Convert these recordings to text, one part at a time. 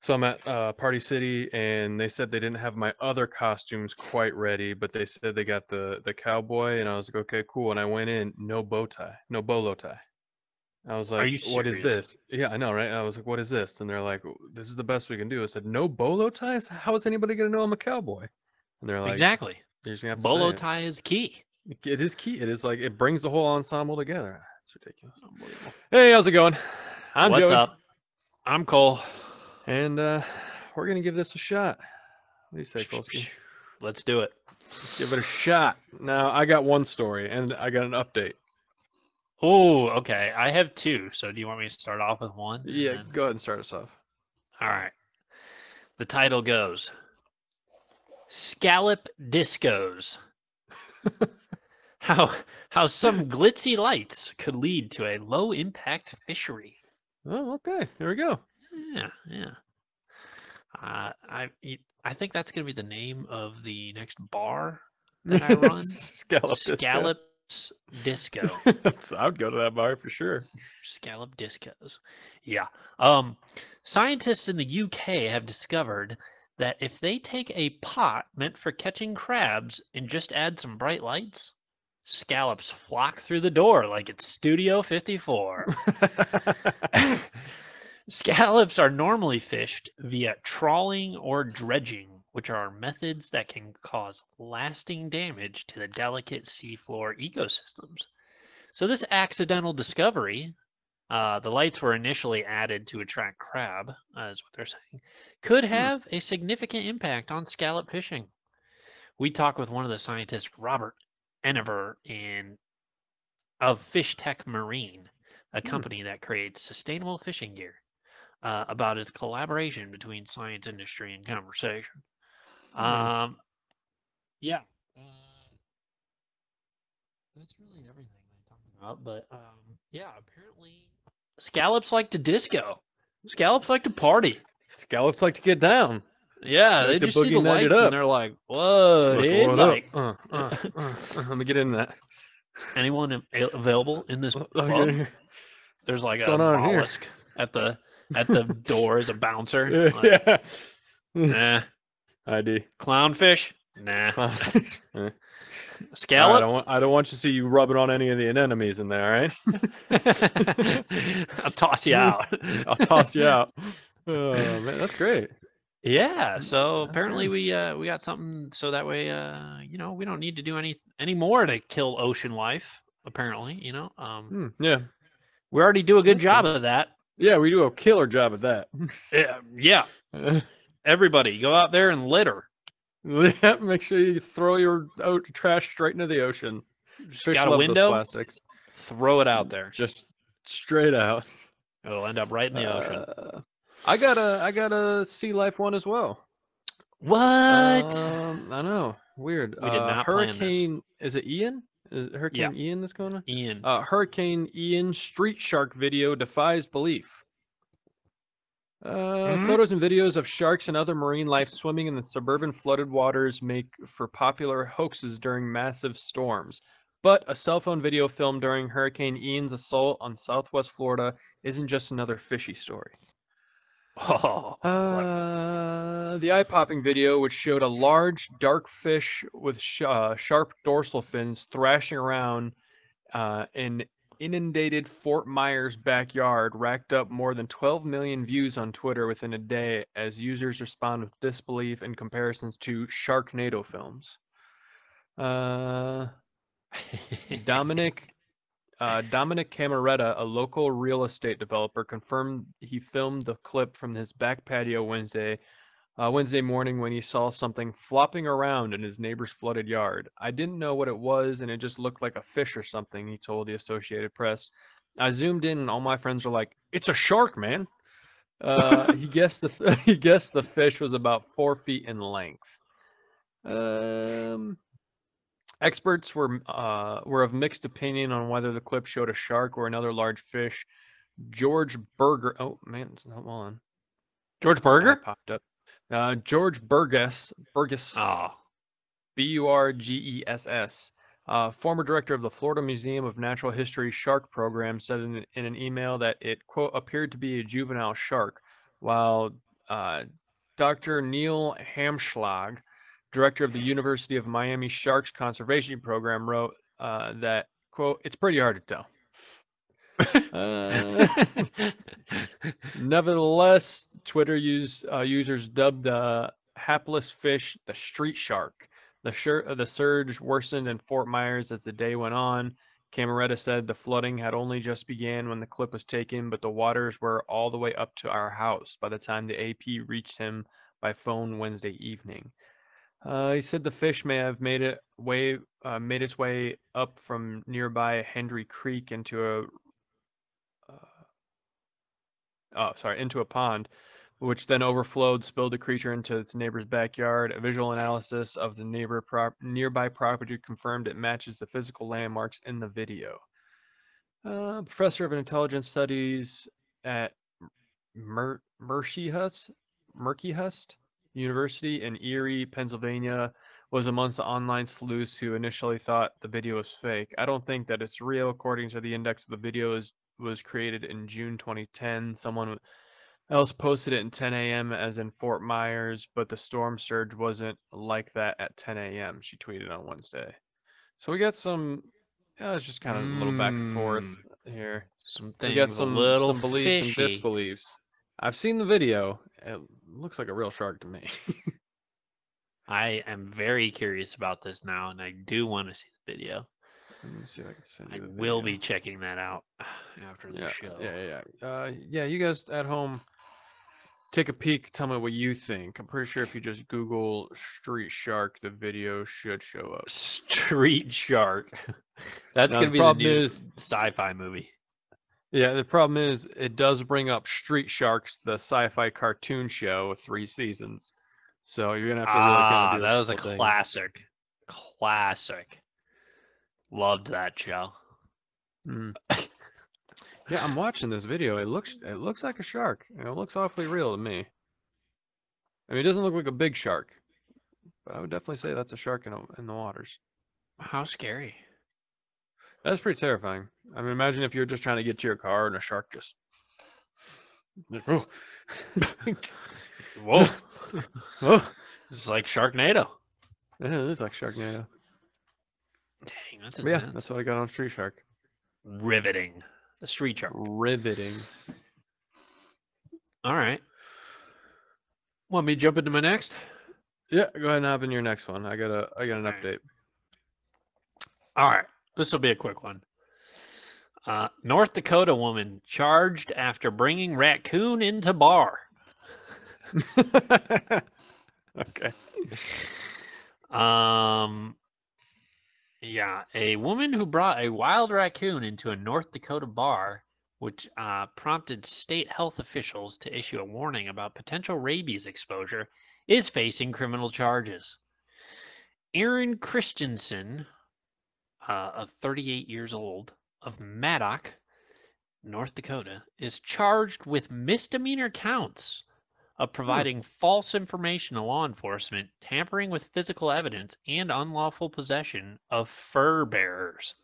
So I'm at Party City, and they said they didn't have my other costumes quite ready, but they said they got the cowboy, and I was like, okay, cool. And I went in, no bow tie, no bolo tie. I was Are like, you what is serious? this? Yeah, I know, right? I was like, what is this? And they're like, this is the best we can do. I said, no bolo ties? How is anybody gonna know I'm a cowboy? And they're like, Exactly. you're just gonna have to say Bolo it. tie is key. It is key. It is like it brings the whole ensemble together. It's ridiculous. Unbelievable. Hey, how's it going? I'm What's Joey, up? I'm Cole. and we're gonna give this a shot. What do you say, Kolsky? Let's do it. Let's give it a shot. Now, I got one story, and I got an update. Oh, okay. I have two. So do you want me to start off with one and Yeah, then? go ahead and start us off. All right. The title goes Scallop Discos. How how some glitzy lights could lead to a low impact fishery. Oh, okay. Here we go. Yeah, yeah. Uh, I I think that's gonna be the name of the next bar that I run. Scallop disco. Scallops Disco. I would go to that bar for sure. Scallop discos. Yeah. Um, Scientists in the UK have discovered that if they take a pot meant for catching crabs and just add some bright lights, scallops flock through the door like it's Studio 54. Scallops are normally fished via trawling or dredging, which are methods that can cause lasting damage to the delicate seafloor ecosystems. So, this accidental discovery, the lights were initially added to attract crab, is what they're saying, could Hmm. have a significant impact on scallop fishing. We talked with one of the scientists, Robert Enever, of Fish Tech Marine, a Hmm. company that creates sustainable fishing gear, about its collaboration between science, industry, and conversation. Hmm. Um, yeah, uh, that's really everything they talked about. But yeah, apparently scallops like to disco. Scallops like to party. Scallops like to get down. Yeah, They they like to just see the boogie night it lights and up. they're like, "What Like, in what up? like?" Let me get in that. Anyone available in this Let me get in club? here. There's like What's a going on here? mollusk at the door as a bouncer. Like, Yeah. nah. ID. Clownfish? Nah. Clownfish. All right, Scallop? I don't want you to see you rubbing on any of the anemones in there, all I'll toss you right? out. I'll toss you out. Oh man, that's great. Yeah, so That's apparently good. we got something so that way we don't need to do any more to kill ocean life, apparently, Yeah, we already do a good that's job cool. of that. Yeah, we do a killer job at that. Yeah, yeah. Everybody go out there and litter. Yeah, make sure you throw your trash straight into the ocean. Just Fish got a love those window, plastics. throw it out there. Just straight out. It'll end up right in the ocean. Uh, I got a sea life one as well. What? I know, weird. We did not plan this. Hurricane, is it Ian? Is it Yeah, Hurricane Ian that's going on? Ian. Hurricane Ian street shark video defies belief. Hmm. Photos and videos of sharks and other marine life swimming in the suburban flooded waters make for popular hoaxes during massive storms. But a cell phone video filmed during Hurricane Ian's assault on southwest Florida isn't just another fishy story. Oh, clever. The eye-popping video, which showed a large, dark fish with sharp dorsal fins thrashing around in inundated Fort Myers backyard, racked up more than 12 million views on Twitter within a day as users respond with disbelief and comparisons to Sharknado films. Uh, Dominic Dominic Cameretta, a local real estate developer, confirmed he filmed the clip from his back patio Wednesday morning when he saw something flopping around in his neighbor's flooded yard. I didn't know what it was, and it just looked like a fish or something, he told the Associated Press. I zoomed in, and all my friends were like, "It's a shark, man!" He guessed the he guessed the fish was about 4 feet in length. Um, Experts were of mixed opinion on whether the clip showed a shark or another large fish. George Berger. Oh man, it's not on. George Ad Berger? popped up. George Burgess, Oh, Burgess, former director of the Florida Museum of Natural History Shark Program, said in an email that it, quote, appeared to be a juvenile shark, while Dr. Neil Hamschlag, director of the University of Miami Sharks Conservation Program, wrote that, quote, "It's pretty hard to tell." Nevertheless, Twitter users dubbed the hapless fish the street shark. The surge worsened in Fort Myers as the day went on. Cameretta said the flooding had only just began when the clip was taken, but the waters were all the way up to our house by the time the AP reached him by phone Wednesday evening. He said the fish may have made its way up from nearby Hendry Creek into a pond, which then overflowed, spilled the creature into its neighbor's backyard. A visual analysis of the nearby property confirmed it matches the physical landmarks in the video. Professor of intelligence studies at Mercyhurst University in Erie, Pennsylvania, was amongst the online sleuths who initially thought the video was fake. I don't think that it's real. According to the index, the video was created in June 2010. Someone else posted it in 10 a.m. as in Fort Myers, but the storm surge wasn't like that at 10 a.m., she tweeted on Wednesday. So we got some, it's just kind of a little back and forth here. Some We got things a little some beliefs and fishy. disbeliefs. I've seen the video. It looks like a real shark to me. I am very curious about this now, and I do want to see the video. Let me see if I can send I you the video. will be checking that out after the show. Yeah, you guys at home, take a peek. Tell me what you think. I'm pretty sure if you just Google street shark, the video should show up. Street shark. That's Now, going to the be the problem new is- sci-fi movie. Yeah, the problem is it does bring up Street Sharks, the sci-fi cartoon show with 3 seasons. So you're gonna have to really kind of do that was a couple things. classic. Classic. Loved that show. Mm. Yeah, I'm watching this video. It looks like a shark. It looks awfully real to me. I mean, it doesn't look like a big shark, but I would definitely say that's a shark in the waters. How scary. That's pretty terrifying. I mean, imagine if you're just trying to get to your car and a shark just. Oh. Whoa. Oh. It's like Sharknado. Yeah, it is like Sharknado. Dang, that's But yeah, intense. that's what I got on Street Shark. Riveting. The street shark. Riveting. All right. Want me to jump into my next? Yeah, go ahead and hop in your next one. I got an right. update. All right. This will be a quick one. North Dakota woman charged after bringing raccoon into bar. Okay. Yeah, a woman who brought a wild raccoon into a North Dakota bar, which prompted state health officials to issue a warning about potential rabies exposure, is facing criminal charges. Aaron Christensen, of 38 years old, of Maddock, North Dakota, is charged with misdemeanor counts of providing false information to law enforcement, tampering with physical evidence, and unlawful possession of fur bearers.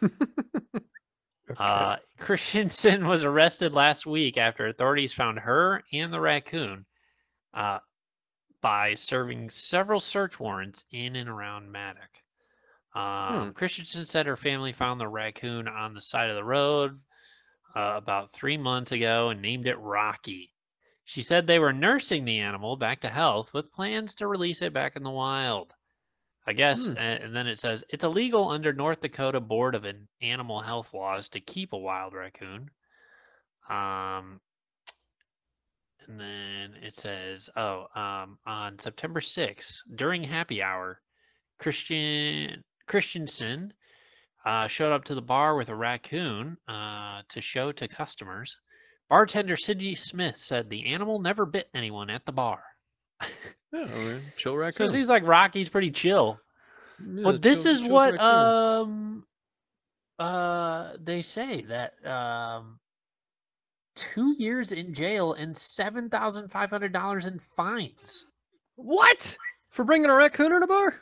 Okay. Christensen was arrested last week after authorities found her and the raccoon by serving several search warrants in and around Maddock. Christensen said her family found the raccoon on the side of the road about 3 months ago and named it Rocky. She said they were nursing the animal back to health with plans to release it back in the wild. I guess, and then it says, it's illegal under North Dakota Board of Animal Health laws to keep a wild raccoon. And then it says, on September 6th, during happy hour, Christensen showed up to the bar with a raccoon to show to customers. Bartender Sidney Smith said the animal never bit anyone at the bar. Yeah, chill raccoon. So it seems like Rocky's pretty chill. Yeah, Well, this is chill what raccoon. they say that 2 years in jail and $7,500 in fines. What? For bringing a raccoon in a bar?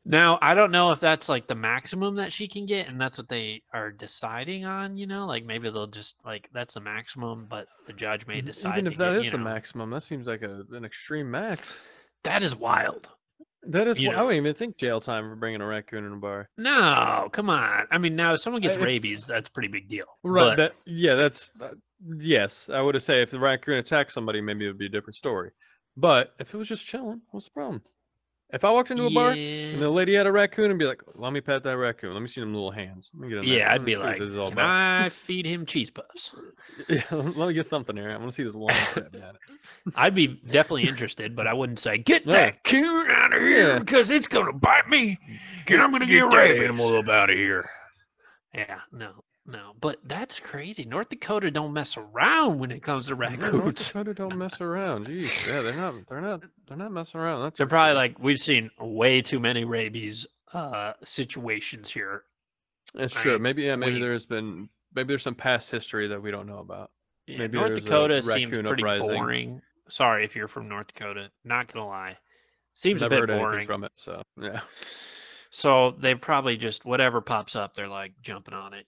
Now, I don't know if that's like the maximum that she can get, and that's what they are deciding on, like maybe they'll just like that's the maximum, but the judge may decide Even to if that get, is the maximum, that seems like an extreme max. that is wild. That is, You I know. wouldn't even think jail time for bringing a raccoon in a bar. No, come on. I mean, now if someone gets If- rabies, that's a pretty big deal. Right. But Yes. I would say if the raccoon attacked somebody, maybe it would be a different story. But if it was just chilling, what's the problem? If I walked into a bar and the yeah, lady had a raccoon and be like, "Let me pet that raccoon. Let me see them little hands. Let me get in there. yeah, I'd Let be me see what like, this is all can about." I feed him cheese puffs? Yeah, let me get something here. I want to see this long grabbing at it. I'd be definitely interested, but I wouldn't say, get Yeah. that coon out of here Yeah. because it's going to bite me and I'm going to get that rabies. animal up out of here. Yeah, no. But that's crazy. North Dakota don't mess around when it comes to No, North raccoons. Dakota don't mess around. Jeez, yeah, they're not messing around. That's They're for probably sure. like, we've seen way too many rabies situations here. It's I true. mean, Maybe there's some past history that we don't know about. yeah, Maybe North there's a Dakota seems raccoon pretty uprising. boring. Sorry if you're from North Dakota. Not gonna lie, seems a Never bit heard anything boring. from it, so yeah. So they probably just whatever pops up, they're like jumping on it.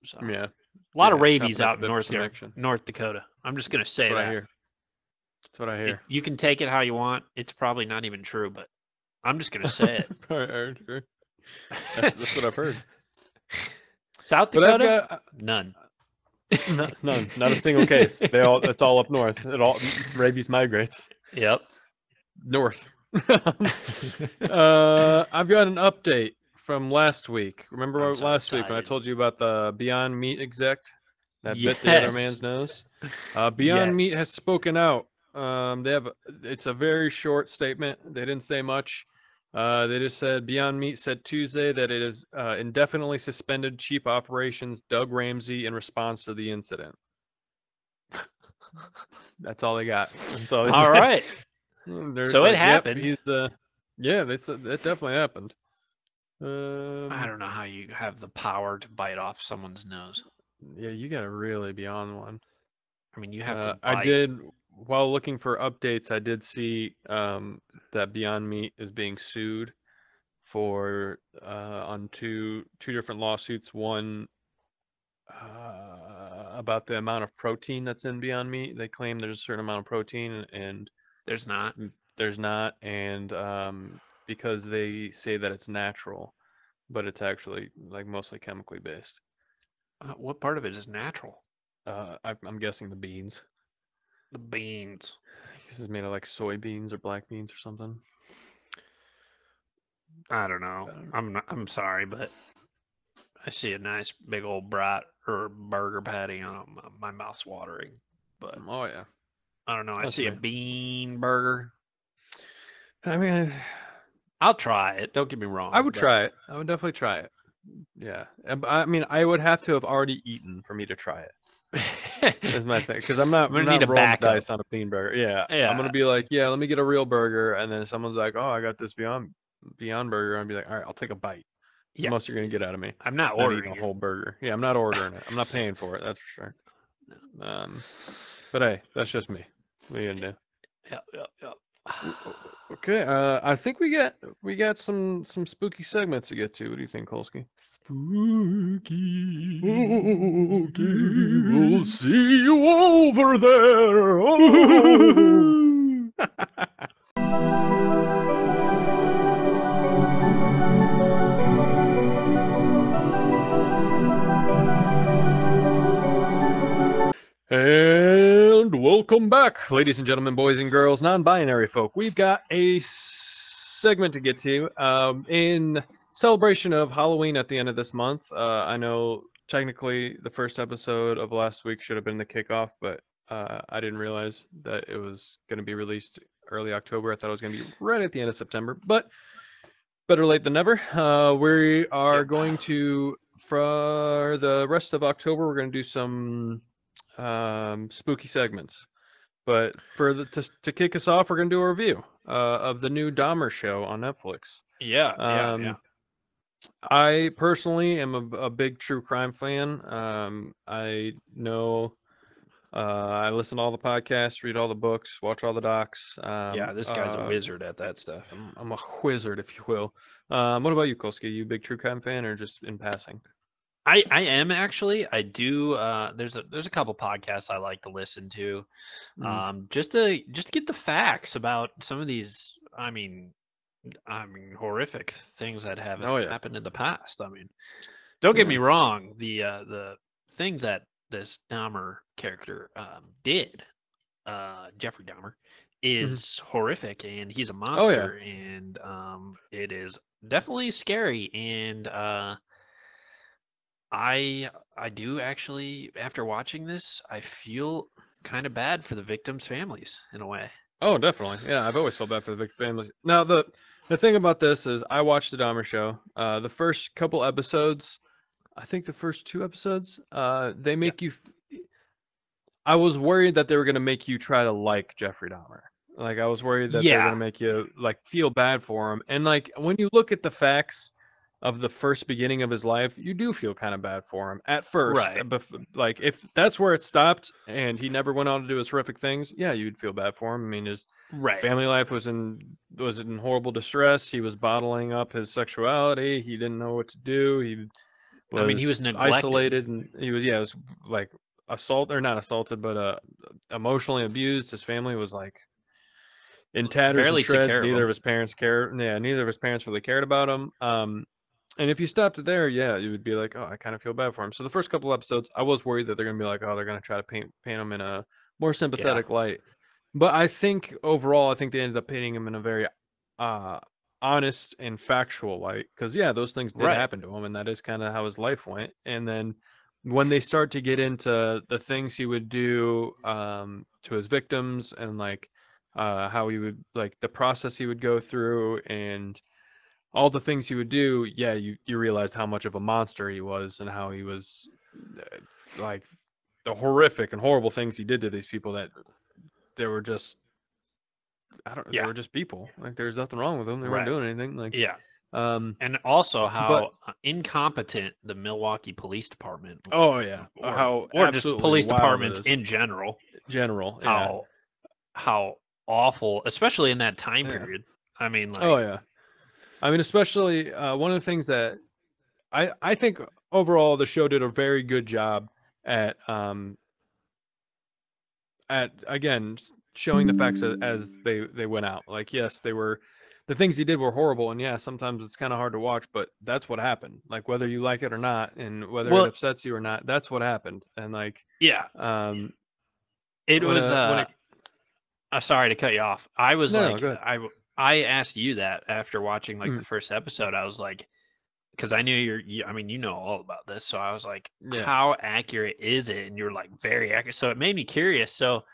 So Yeah. a lot of Yeah, rabies chomping at out the in bit for some action. North Dakota. I'm just gonna say That's what I that. hear. That's what I hear. You can take it how you want. It's probably not even true, but I'm just gonna say it. That's what I've heard. South But I've Dakota, got none. none, not a single case. It's all up north. Rabies migrates Yep. north. I've got an update from last week. Remember I'm so last week when I excited. told you about the Beyond Meat exec that bit the other Yes. man's nose? Beyond Meat Yes. has spoken out. It's a very short statement. They didn't say much. They just said Beyond Meat said Tuesday that it is indefinitely suspended cheap operations Doug Ramsey in response to the incident. That's all they got. That's all they All said. right. They're So just it like, happened. Yep, yeah, they said it definitely happened. I don't know how you have the power to bite off someone's nose. Yeah, you gotta really be on one. I mean, you have to I bite. did, while looking for updates, I did see that Beyond Meat is being sued for on two different lawsuits. One about the amount of protein that's in Beyond Meat. They claim there's a certain amount of protein, and There's not. there's not, and because they say that it's natural, but it's actually like mostly chemically based. What part of it is natural? I'm guessing the beans. The beans. This is made of like soybeans or black beans or something. I don't know. I'm sorry, but I see a nice big old brat or burger patty on it. My mouth's watering. But Oh yeah. I don't know. I That's see a me. bean burger. I mean, I'll try it. Don't get me wrong. I would try it. I would definitely try it. Yeah. I mean, I would have to have already eaten for me to try it. That's my thing, because I'm not I'm gonna need a rolling the backup. dice on a bean burger. Yeah. Yeah. I'm gonna be like, yeah, let me get a real burger, and then someone's like, oh, I got this Beyond Burger, I'd be like, all right, I'll take a bite. It's Yeah. the most you're gonna get out of me. I'm not Not eating ordering a whole burger. Yeah, I'm not ordering it. I'm not paying for it. That's for sure. But hey, that's just me. What are you gonna do? Yep. Okay, I think we got some spooky segments to get to. What do you think, Kolsky? Spooky. Okay, we'll see you over there. Oh. And welcome back, ladies and gentlemen, boys and girls, non-binary folk. We've got a segment to get to in celebration of Halloween at the end of this month. I know technically the first episode of last week should have been the kickoff, but I didn't realize that it was going to be released early October. I thought it was going to be right at the end of September, but better late than never. We are going to, for the rest of October, we're going to do some spooky segments. But for to kick us off, we're gonna do a review of the new Dahmer show on Netflix. Yeah. I personally am a big true crime fan. I know I listen to all the podcasts, read all the books, watch all the docs. Yeah, this guy's a wizard at that stuff. I'm a wizard, if you will. What about you, Kolsky? You a big true crime fan, or just in passing? I am actually. I do. There's a couple podcasts I like to listen to, Mm. just to get the facts about some of these. I mean, horrific things that have Oh yeah. happened in the past. I mean, don't get Yeah. me wrong. The things that this Dahmer character did, Jeffrey Dahmer, Mhm. is horrific, and he's a Oh yeah. monster, and it is definitely scary. And I do actually, after watching this, I feel kind of bad for the victims' families in a way. Oh, definitely. Yeah, I've always felt bad for the victim families. Now, the thing about this is, I watched the Dahmer show. The first couple episodes, I think the first two episodes, they Yeah. make you. I was worried that they were gonna make you try to like Jeffrey Dahmer. Like, I was worried that they were Yeah. gonna make you like feel bad for him. And like, when you look at the facts of the first beginning of his life, you do feel kind of bad for him at first. Right. Like, if that's where it stopped and he never went on to do his horrific things, yeah, you'd feel bad for him. I mean, his Right. family life was in horrible distress. He was bottling up his sexuality. He didn't know what to do. He I mean, he was was neglected. isolated, and he was like assault or not assaulted, but emotionally abused. His family was like in tatters and Barely took shreds. care of him. Neither of his parents really cared about him. And if you stopped it there, yeah, you would be like, oh, I kind of feel bad for him. So the first couple episodes, I was worried that they're gonna be like, oh, they're gonna try to paint him in a more Yeah. sympathetic light. But I think overall, I think they ended up painting him in a very uh, honest and factual light. Because yeah, those things did Right. happen to him, and that is kind of how his life went. And then when they start to get into the things he would do to his victims, and like how he would like the process he would go through, and all the things he would do, yeah, you realize how much of a monster he was, and how he was like the horrific and horrible things he did to these people, that they were just, I don't know, they Yeah. were just people. Like, there's nothing wrong with them. They weren't Right. doing anything. Like, Yeah. um, And also but how incompetent the Milwaukee Police Department, oh yeah, or how or just absolutely police wild it departments is. in general, General, yeah, how how awful, especially in that time yeah, period. I mean, oh like, yeah. I mean, especially one of the things that I think overall the show did a very good job at again showing the facts as they went out. Like, yes, they were, the things he did were horrible, and yeah, sometimes it's kind of hard to watch, but that's what happened. Like, whether you like it or not, and whether it well, upsets you or not, that's what happened. And like, yeah, um, it was. when it Sorry to cut you off. I was no, no, like, go ahead. I asked you that after watching like the Mm, first episode. I was like, because I knew I mean, you know all about this, so I was like, yeah, how accurate is it? And you're like, very accurate. So it made me curious. So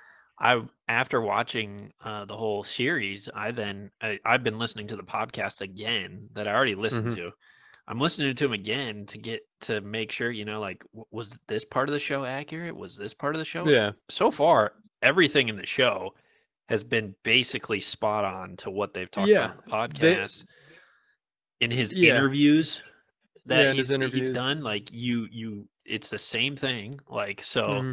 after watching the whole series, I've been listening to the podcast again that I already listened hmm, to. I'm listening to them again to make sure, like, was this part of the show accurate? Was this part of the show? yeah, So far, everything in the show has been basically spot on to what they've talked about yeah, on the they, podcast. In his yeah, interviews that yeah, in his he's interviews. done, like, it's the same thing. Like, so Hmm,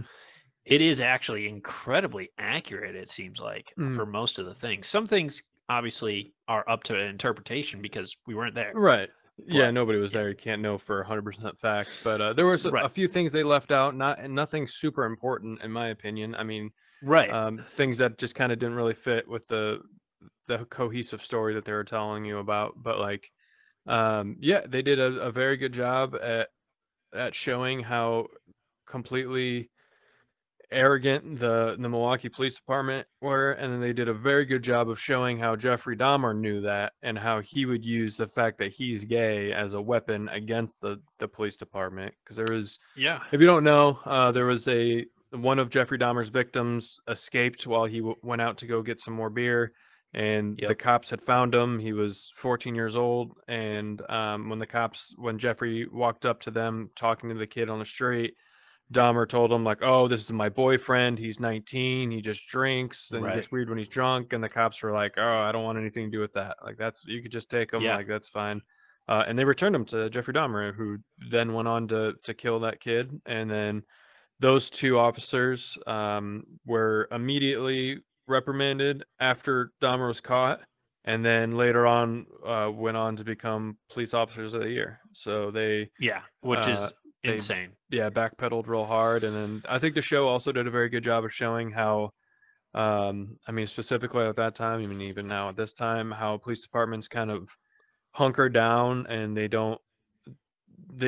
it is actually incredibly accurate, it seems like, hmm. for most of the things. Some things obviously are up to interpretation because we weren't there. Right. Yeah, But nobody was yeah. there. You can't know for 100% fact, but there was Right. a few things they left out, not and nothing super important in my opinion. I mean, Right. things that just kind of didn't really fit with the cohesive story that they were telling you about. But like, yeah, they did a very good job at showing how completely arrogant the Milwaukee Police Department were, and then they did a very good job of showing how Jeffrey Dahmer knew that, and how he would use the fact that he's gay as a weapon against the police department. Because there was, Yeah. if you don't know, there was a one of Jeffrey Dahmer's victims escaped while he went out to go get some more beer, and the Yep. cops had found him. He was 14 years old, and when Jeffrey walked up to them talking to the kid on the street, Dahmer told him like, "Oh, this is my boyfriend. He's 19. He just drinks and he Right. gets weird when he's drunk." And the cops were like, "Oh, I don't want anything to do with that. Like, that's, you could just take him. Yeah. Like, that's fine." And they returned him to Jeffrey Dahmer, who then went on to kill that kid. And then those two officers were immediately reprimanded after Dahmer was caught, and then later on went on to become police officers of the year. So Yeah, which uh, is they insane. yeah backpedaled real hard, and then I think the show also did a very good job of showing how I mean specifically at that time, I mean even now at this time, how police departments kind of hunker down and they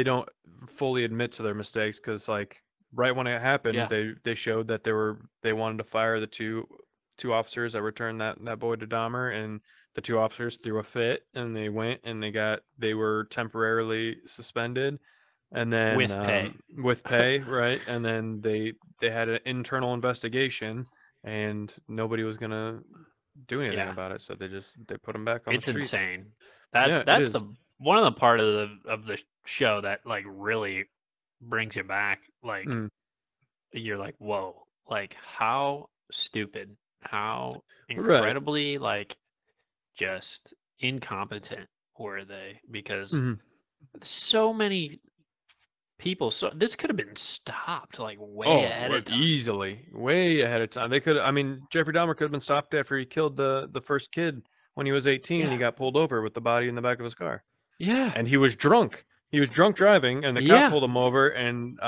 don't fully admit to their mistakes because like right when it happened Yeah, they showed that they wanted to fire the two officers that returned that boy to Dahmer, and the two officers threw a fit and they went and they were temporarily suspended, and then with pay. with pay, right, and then they had an internal investigation and nobody was gonna do anything Yeah, about it, so they put them back on the it's streets. insane. That's Yeah, it that's is. the one of the part of the show that like really brings you back. Like Mm, you're like, whoa, like how stupid, how right. incredibly like just incompetent were they? Because Mhm. so many people, so this could have been stopped like way Oh, ahead of time. easily, way ahead of time. They could. I mean, Jeffrey Dahmer could have been stopped after he killed the first kid when he was 18, and he Yeah, got pulled over with the body in the back of his car. yeah, And he was drunk. He was drunk driving, and the cop yeah. pulled him over and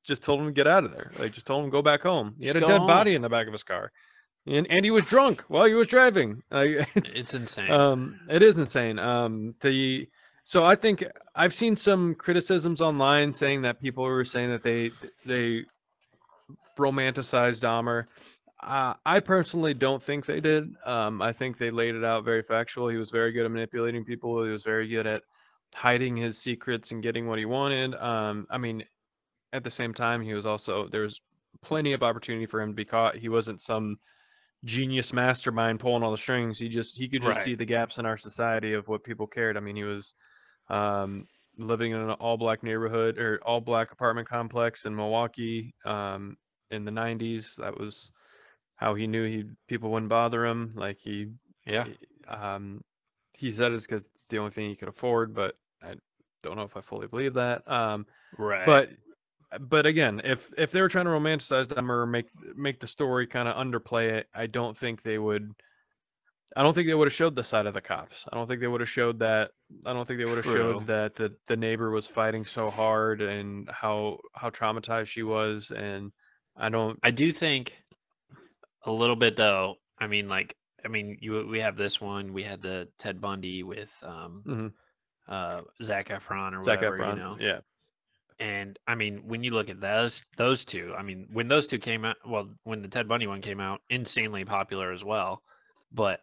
just told him to get out of there. Like, just told him to go back home. He had Just a go dead home. body in the back of his car, and he was drunk while he was driving. Like, It's insane. it is insane. The so I think I've seen some criticisms online saying that people were saying that they romanticized Dahmer. I personally don't think they did. I think they laid it out very factual. He was very good at manipulating people. He was very good at hiding his secrets and getting what he wanted. I mean, at the same time, he was also there was plenty of opportunity for him to be caught. He wasn't some genius mastermind pulling all the strings. He could just Right. see the gaps in our society of what people cared. I mean, he was um, living in an all black neighborhood or all black apartment complex in Milwaukee in the 90s. That was how he knew people wouldn't bother him. Like Yeah. he, um, he said it's because the only thing he could afford, but I don't know if I fully believe that. Right. But again, if they were trying to romanticize them or make the story kind of underplay it, I don't think they would. I don't think they would have showed the side of the cops. I don't think they would have showed that. I don't think they would have True. showed that the neighbor was fighting so hard and how traumatized she was. And I don't. I do think a little bit though. I mean, like, I mean, you we have this one. We had the Ted Bundy with Mhm. Zac Efron or Zac whatever, Efron, yeah, And I mean, when you look at those two, I mean, when those two came out, well, when the Ted Bundy one came out, insanely popular as well. But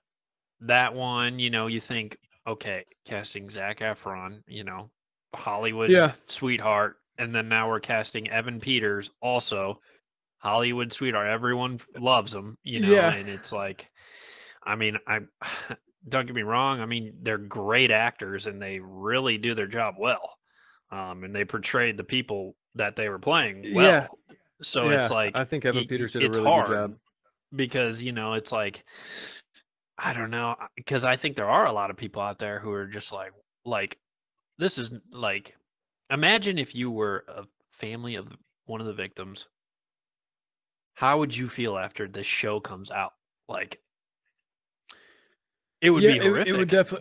that one, you think, okay, casting Zac Efron, Hollywood yeah, sweetheart, and then now we're casting Evan Peters, also Hollywood sweetheart. Everyone loves him, yeah, and it's like, I mean, I don't get me wrong. I mean, they're great actors and they really do their job well. And they portrayed the people that they were playing yeah, well. So it's yeah. like I think Evan Peters did a it's really good hard job. because it's like I don't know because I think there are a lot of people out there who are just like this is like imagine if you were a family of one of the victims. How would you feel after this show comes out? Like it would Yeah, be horrific.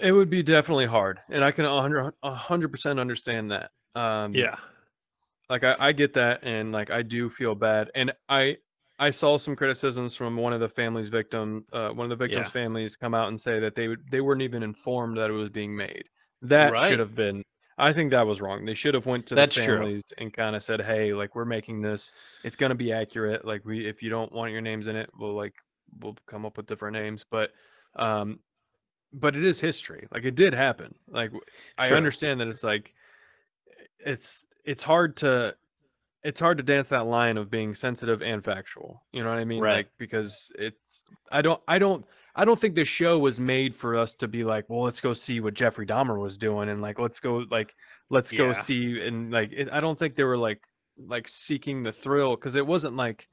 it would be definitely hard, and I can 100% understand that. Yeah. Like I get that, and like I do feel bad, and I saw some criticisms from one of the victims' Yeah. families come out and say that they weren't even informed that it was being made. That should Right. have been. I think that was wrong. They should have went to the That's true. families and kind of said, "Hey, like we're making this. It's gonna be accurate. Like if you don't want your names in it, we'll come up with different names." Um, but it is history. Like it did happen. Like I True. understand that it's like it's hard to dance that line of being sensitive and factual. You know what I mean? Right. Like because it's I don't think this show was made for us to be like, well, let's go see what Jeffrey Dahmer was doing and let's go Yeah. see and I don't think they were like seeking the thrill because it wasn't like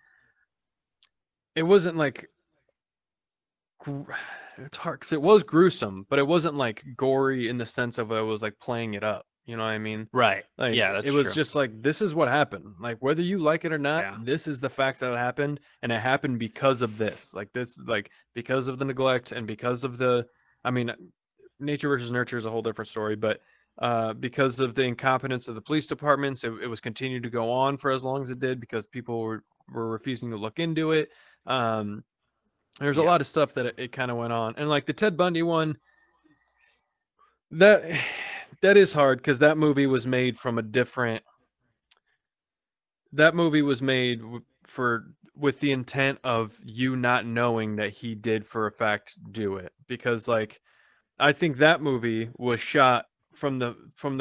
it's hard because it was gruesome, but it wasn't like gory in the sense of it was like playing it up. You know what I mean? Right. Like Yeah, it that's was true. just like this is what happened. Like whether you like it or not, Yeah. this is the facts that happened, and it happened because of this. Like this, like because of the neglect and because of the. I mean, nature versus nurture is a whole different story, but because of the incompetence of the police departments, it was continued to go on for as long as it did because people were refusing to look into it. Um, there's a Yeah. lot of stuff that it kind of went on, and like the Ted Bundy one, that that is hard because that movie was made from a different. That movie was made for with the intent of you not knowing that he did for a fact do it because like I think that movie was shot from the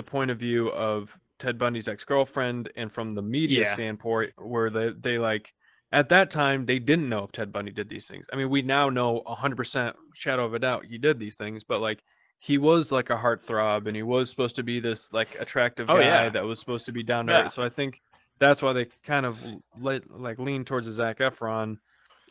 point of view of Ted Bundy's ex-girlfriend and from the media Yeah. standpoint where they like at that time they didn't know if Ted Bundy did these things. I mean, we now know 100% shadow of a doubt he did these things, but like he was like a heartthrob and he was supposed to be this like attractive Oh guy yeah. that was supposed to be down to Yeah. earth. So I think that's why they kind of lean towards the Zac Efron.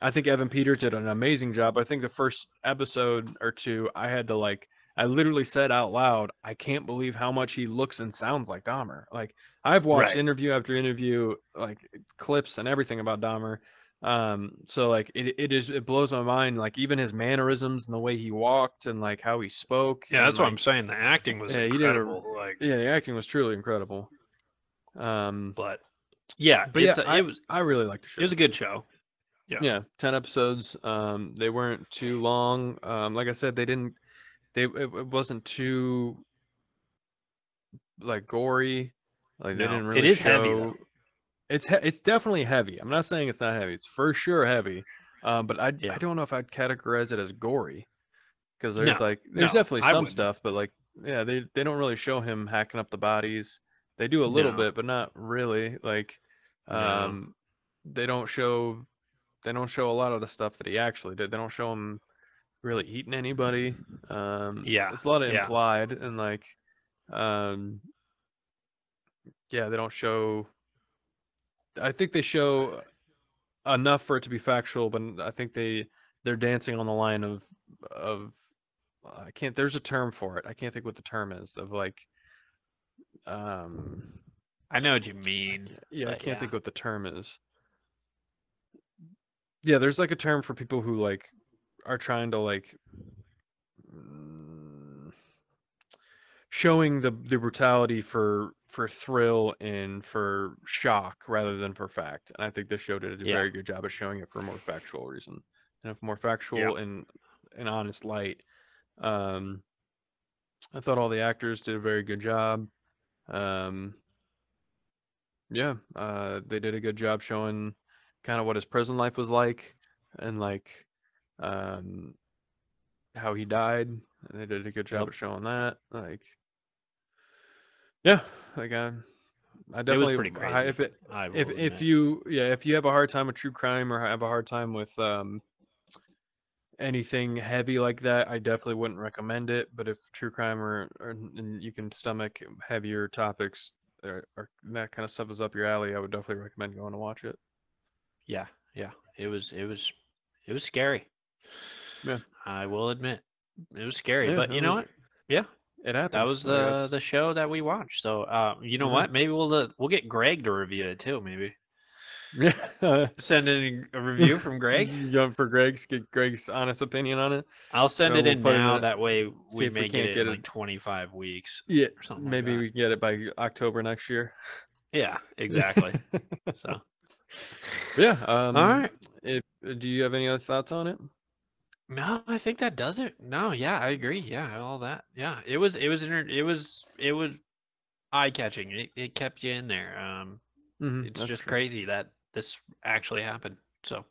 I think Evan Peters did an amazing job. I think the first episode or two, I had to like, I literally said out loud, I can't believe how much he looks and sounds like Dahmer. Like, I've watched Right. interview after interview, like clips and everything about Dahmer. So like it blows my mind. Like even his mannerisms and the way he walked and like how he spoke Yeah, and that's what I'm like, saying. The acting was yeah, he did a, incredible. Like, yeah, the acting was truly incredible. but yeah, But yeah, it was I really like the it was show. a good show. Yeah. Yeah, 10 episodes. They weren't too long. Like I said, it wasn't too like gory. Like they No, didn't it really is heavy though. show. It's definitely heavy. I'm not saying it's not heavy. It's for sure heavy. But I Yeah. don't know if I'd categorize it as gory because No, there's no, definitely I some wouldn't. stuff, but like yeah, they don't really show him hacking up the bodies. They do a little No, bit, but not really. Like no. um, they don't show they don't show a lot of the stuff that he actually did. They don't show him really eating anybody. Yeah, It's a lot of yeah, implied and like, um, yeah, they don't show. I think they show enough for it to be factual, but I think they're dancing on the line of I can't. There's a term for it. I can't think what the term is of like. Um, I know what you mean, yeah, I but can't yeah, think what the term is. Yeah, there's like a term for people who like are trying to like mm, showing the brutality for thrill and for shock rather than for fact. And I think this show did a yeah, very good job of showing it for a more factual reason and a more yeah, factual and honest light. Um, I thought all the actors did a very good job. Um, yeah, they did a good job showing kind of what his prison life was like and like um, how he died. They did a good job yep. of showing that. Like, yeah, like I It was definitely pretty crazy. if it I will if admit. you yeah if you have a hard time with true crime or have a hard time with anything heavy like that, I definitely wouldn't recommend it. But if true crime or and you can stomach heavier topics or that kind of stuff is up your alley, I would definitely recommend going to watch it. Yeah, yeah. It was scary. Yeah, I will admit, it was scary. yeah, But I you know mean what? Yeah, it that happened. was Like the that's show that we watched. So, you know yeah what? Maybe we'll get Greg to review it too. Maybe yeah. send in a review from Greg. Going for get Greg's honest opinion on it. I'll send it We'll in put in now. a That way, see we if we may get can't it in get it. like 25 weeks Yeah, or something like maybe that. we can get it by October next year. Yeah, exactly. So, Yeah. all right. If do you have any other thoughts on it? No, I think that does it. No, yeah, I agree. Yeah, all that. Yeah, it was eye catching. It kept you in there. It's That's for just sure. crazy that this actually happened. So,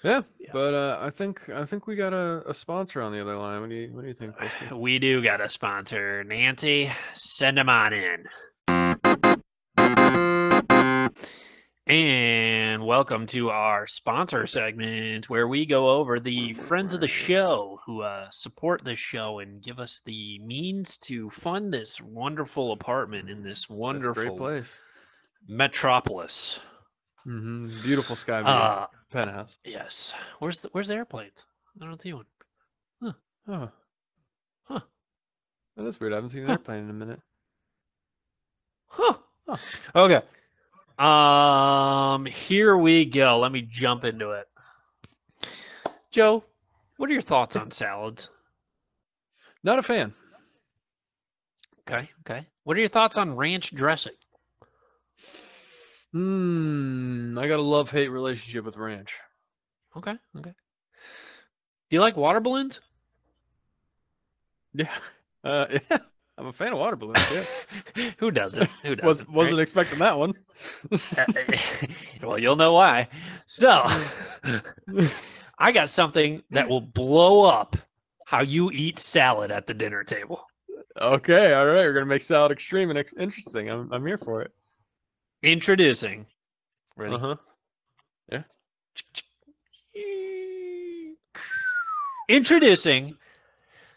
Yeah, yeah, but I think we got a sponsor on the other line. What do you think, Whiskey? we do got a sponsor, Nancy. Send them on in. And welcome to our sponsor segment where we go over the friends of the show who support this show and give us the means to fund this wonderful apartment in this That's a great wonderful place. metropolis. Beautiful sky view, Uh, penthouse. yes. Where's the airplanes? I don't see one. Huh. Oh, Huh. That is weird. I haven't seen an airplane in a minute. Huh. Huh. Okay. Here we go. Let me jump into it. Joe, what are your thoughts on salads? Not a fan. Okay. What are your thoughts on ranch dressing? I got a love-hate relationship with ranch. Okay. Do you like water balloons? Yeah. Yeah. I'm a fan of water balloons, yeah. Who doesn't? Wasn't Right? expecting that one. Well, you'll know why. So, I got something that will blow up how you eat salad at the dinner table. Okay, all right. We're gonna make salad extreme and interesting. I'm here for it. Introducing. Ready? Uh-huh. Yeah. Introducing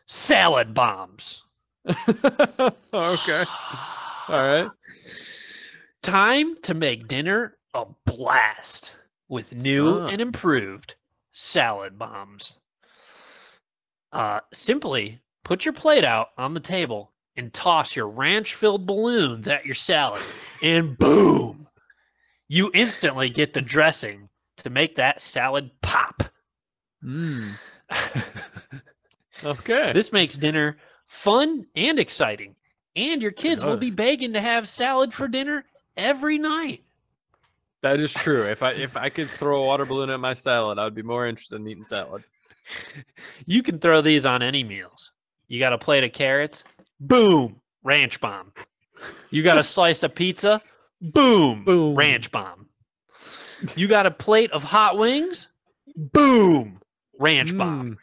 salad bombs. Okay. All right. Time to make dinner a blast with new Ah. and improved salad bombs. Simply put your plate out on the table and toss your ranch-filled balloons at your salad, and boom, you instantly get the dressing to make that salad pop. Mm. Okay. This makes dinner fun and exciting, and your kids will be does. begging to have salad for dinner every night. That is true. If I could throw a water balloon at my salad, I would be more interested in eating salad. You can throw these on any meals. You got a plate of carrots? Boom, ranch bomb. You got a slice of pizza? Boom, Boom. ranch bomb. You got a plate of hot wings? Boom, ranch bomb.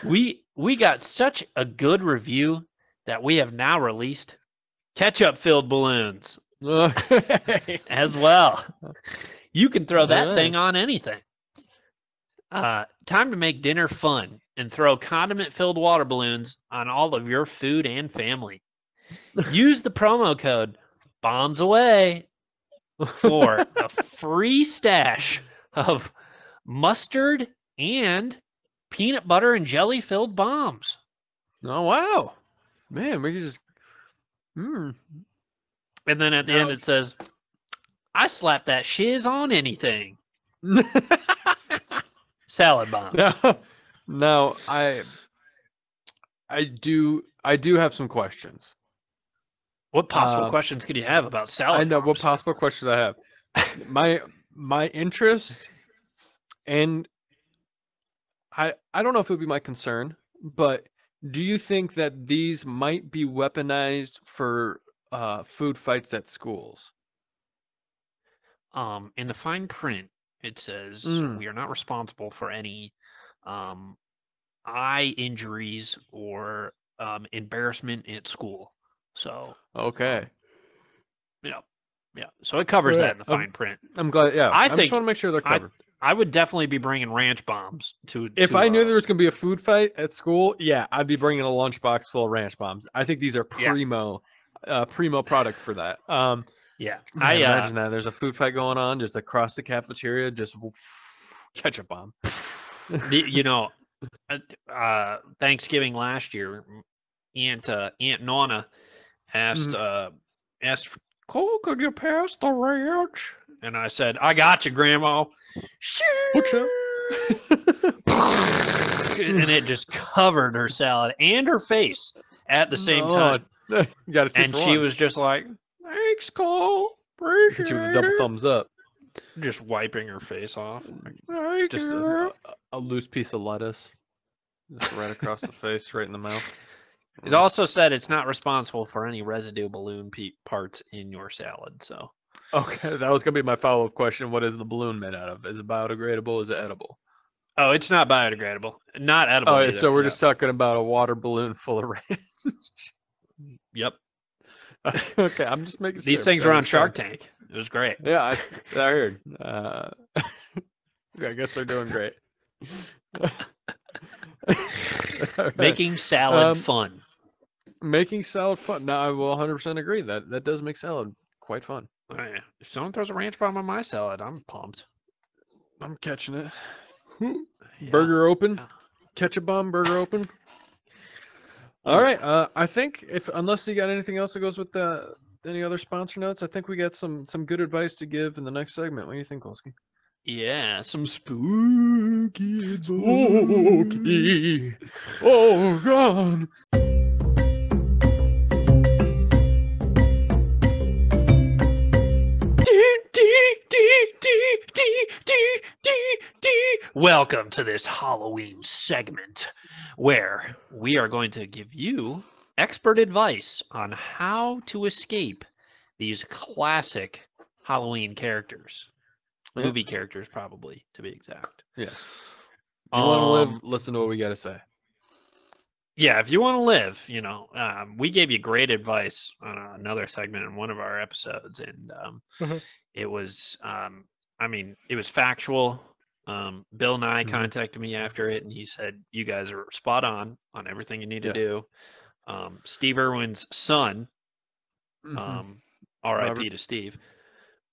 We got such a good review that we have now released ketchup-filled balloons as well. You can throw that thing on anything. Time to make dinner fun and throw condiment-filled water balloons on all of your food and family. Use the promo code BOMBSAWAY for a free stash of mustard and peanut butter and jelly filled bombs. Oh wow, man, we could just. And then at the end it says, "I slap that shiz on anything." Salad bombs. Now I do have some questions. What possible questions could you have about salad? I know bombs? what possible questions I have. my interest, and I don't know if it would be my concern, but do you think that these might be weaponized for food fights at schools? In the fine print, it says we are not responsible for any eye injuries or embarrassment at school. So okay, yeah. So it covers that in the fine print. I'm glad. Yeah, I just think want to make sure they're covered. I would definitely be bringing ranch bombs to. If I knew there was going to be a food fight at school, yeah, I'd be bringing a lunchbox full of ranch bombs. I think these are primo product for that. Yeah, I imagine that there's a food fight going on just across the cafeteria, just ketchup bomb. Thanksgiving last year, Aunt Nonna asked Cole, could you pass the ranch? And I said, I got you, Grandma. And it just covered her salad and her face at the same time. You got to and she was just like, thanks, Cole. Appreciate it. With a double thumbs up. Just wiping her face off. Just a loose piece of lettuce. Just right across the face, right in the mouth. It also said it's not responsible for any residue balloon parts in your salad. So, okay, that was gonna be my follow-up question. What is the balloon made out of? Is it biodegradable? Is it edible? Oh, it's not biodegradable. Not edible. Oh, so we're just talking about a water balloon full of ranch. Yep. Okay, I'm just making sure. These things were on Shark Tank. It was great. Yeah, I heard. I guess they're doing great. Right. Making salad fun. Making salad fun. No, I will 100% agree. That does make salad quite fun. Oh, yeah. If someone throws a ranch bomb on my salad, I'm pumped. I'm catching it. Burger open. Ketchup bomb, burger open. All right. I think unless you got anything else that goes with any other sponsor notes, I think we got some good advice to give in the next segment. What do you think, Kolsky? Yeah, some spooky advice. Spooky. Oh God. Welcome to this Halloween segment where we are going to give you expert advice on how to escape these classic Halloween characters. Yeah. Movie characters, probably, to be exact. Yeah. If you want to live, listen to what we got to say. Yeah, if you want to live, we gave you great advice on another segment in one of our episodes, and it was, it was factual. Bill Nye contacted me after it, and he said, you guys are spot on everything you need to do. Steve Irwin's son, R.I.P. to Steve.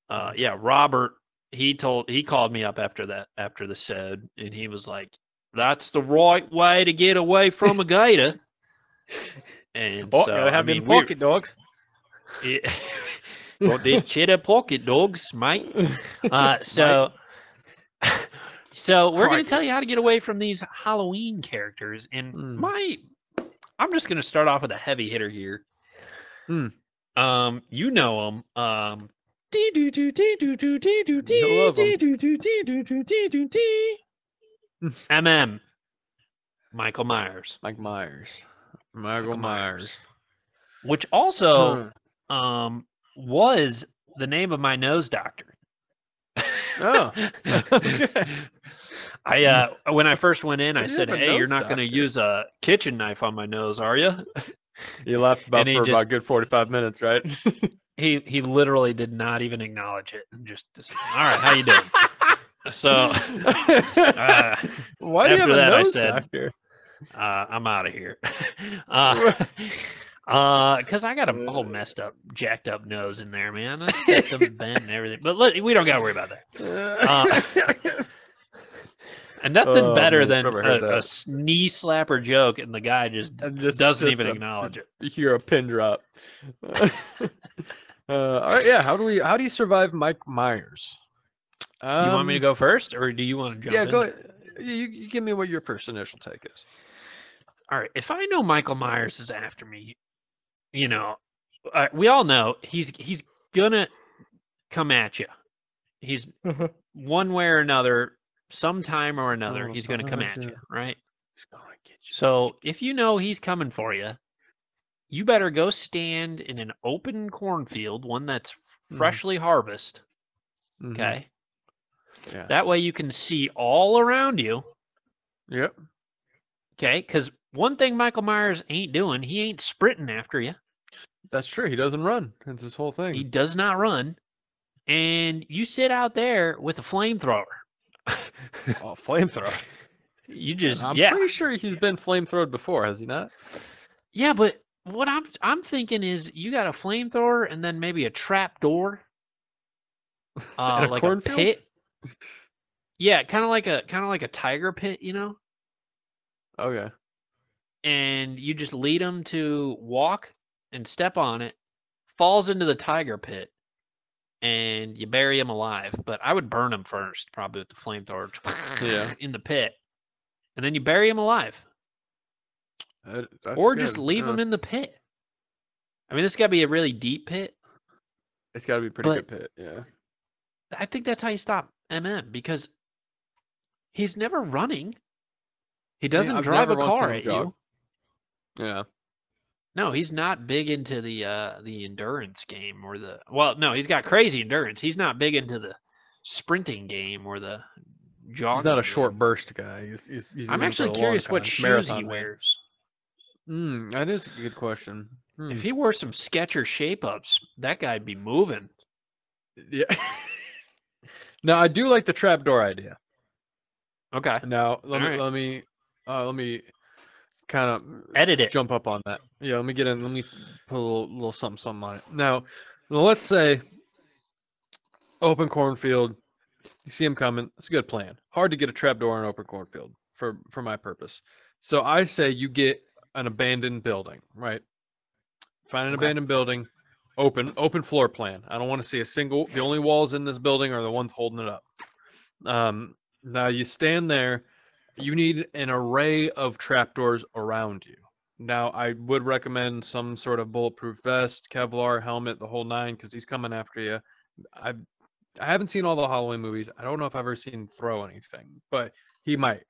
Robert, he called me up after the sod, and he was like, that's the right way to get away from a gator. And so, gotta have them pocket dogs. Yeah, got the cheddar pocket dogs, mate. So we're going to tell you how to get away from these Halloween characters. And I'm just going to start off with a heavy hitter here. You know them. MM. Michael Myers. Michael Myers. Which also was the name of my nose doctor. Oh. Okay. When I first went in, I said, hey, you're not going to use a kitchen knife on my nose, are you? You laughed about a good 45 minutes, right? He literally did not even acknowledge it. Just all right, how you doing? So why do you have a nose doctor? I'm out of here. Because I got a whole messed up, jacked up nose in there, man. I set them bent and everything. But we don't got to worry about that. And nothing better than a knee slapper joke, and the guy just doesn't even acknowledge it. You hear a pin drop. All right, yeah. How do you survive Mike Myers? Do you want me to go first, or do you want to jump in? Yeah, go ahead. You give me what your first initial take is. All right. If I know Michael Myers is after me, we all know he's gonna come at you. He's one way or another, sometime or another, he's gonna come at you, right? He's gonna get you. So if you know he's coming for you, you better go stand in an open cornfield, one that's freshly harvested. Okay. Yeah. That way you can see all around you. Yep. Okay, because one thing Michael Myers ain't doing, he ain't sprinting after you. That's true. He doesn't run. That's his whole thing. He does not run. And you sit out there with a flamethrower. Oh, flamethrower. You just, I'm pretty sure he's been flamethrowed before, has he not? Yeah, but what I'm thinking is you got a flamethrower and then maybe a trap door. Like a pit. Yeah, kind of like a tiger pit, Okay. And you just lead him to walk and step on it, falls into the tiger pit, and you bury him alive. But I would burn him first, probably with the flamethrower. Yeah. In the pit, and then you bury him alive, or just leave him in the pit. I mean, this got to be a really deep pit. It's got to be a pretty good pit, yeah. I think that's how you stop MM, because he's never running. He doesn't drive a car at you. Yeah. No, he's not big into the endurance game or no, he's got crazy endurance. He's not big into the sprinting game or the jogging. He's not a short burst guy. I'm actually curious what shoes he wears. That is a good question. If he wore some Skechers shape-ups, that guy'd be moving. Yeah. Now, I do like the trapdoor idea. Okay. Now, let me kind of edit it. Jump up on that. Yeah, let me get in. Let me put a little something on it. Now, let's say open cornfield. You see him coming. That's a good plan. Hard to get a trapdoor in an open cornfield for my purpose. So I say you get an abandoned building, right? Find an Okay. abandoned building, open floor plan. I don't want to see a single. The only walls in this building are the ones holding it up. Now you stand there. You need an array of trapdoors around you. Now I would recommend some sort of bulletproof vest, Kevlar helmet, the whole nine, because he's coming after you. I I haven't seen all the Halloween movies. I don't know if I've ever seen him throw anything, but he might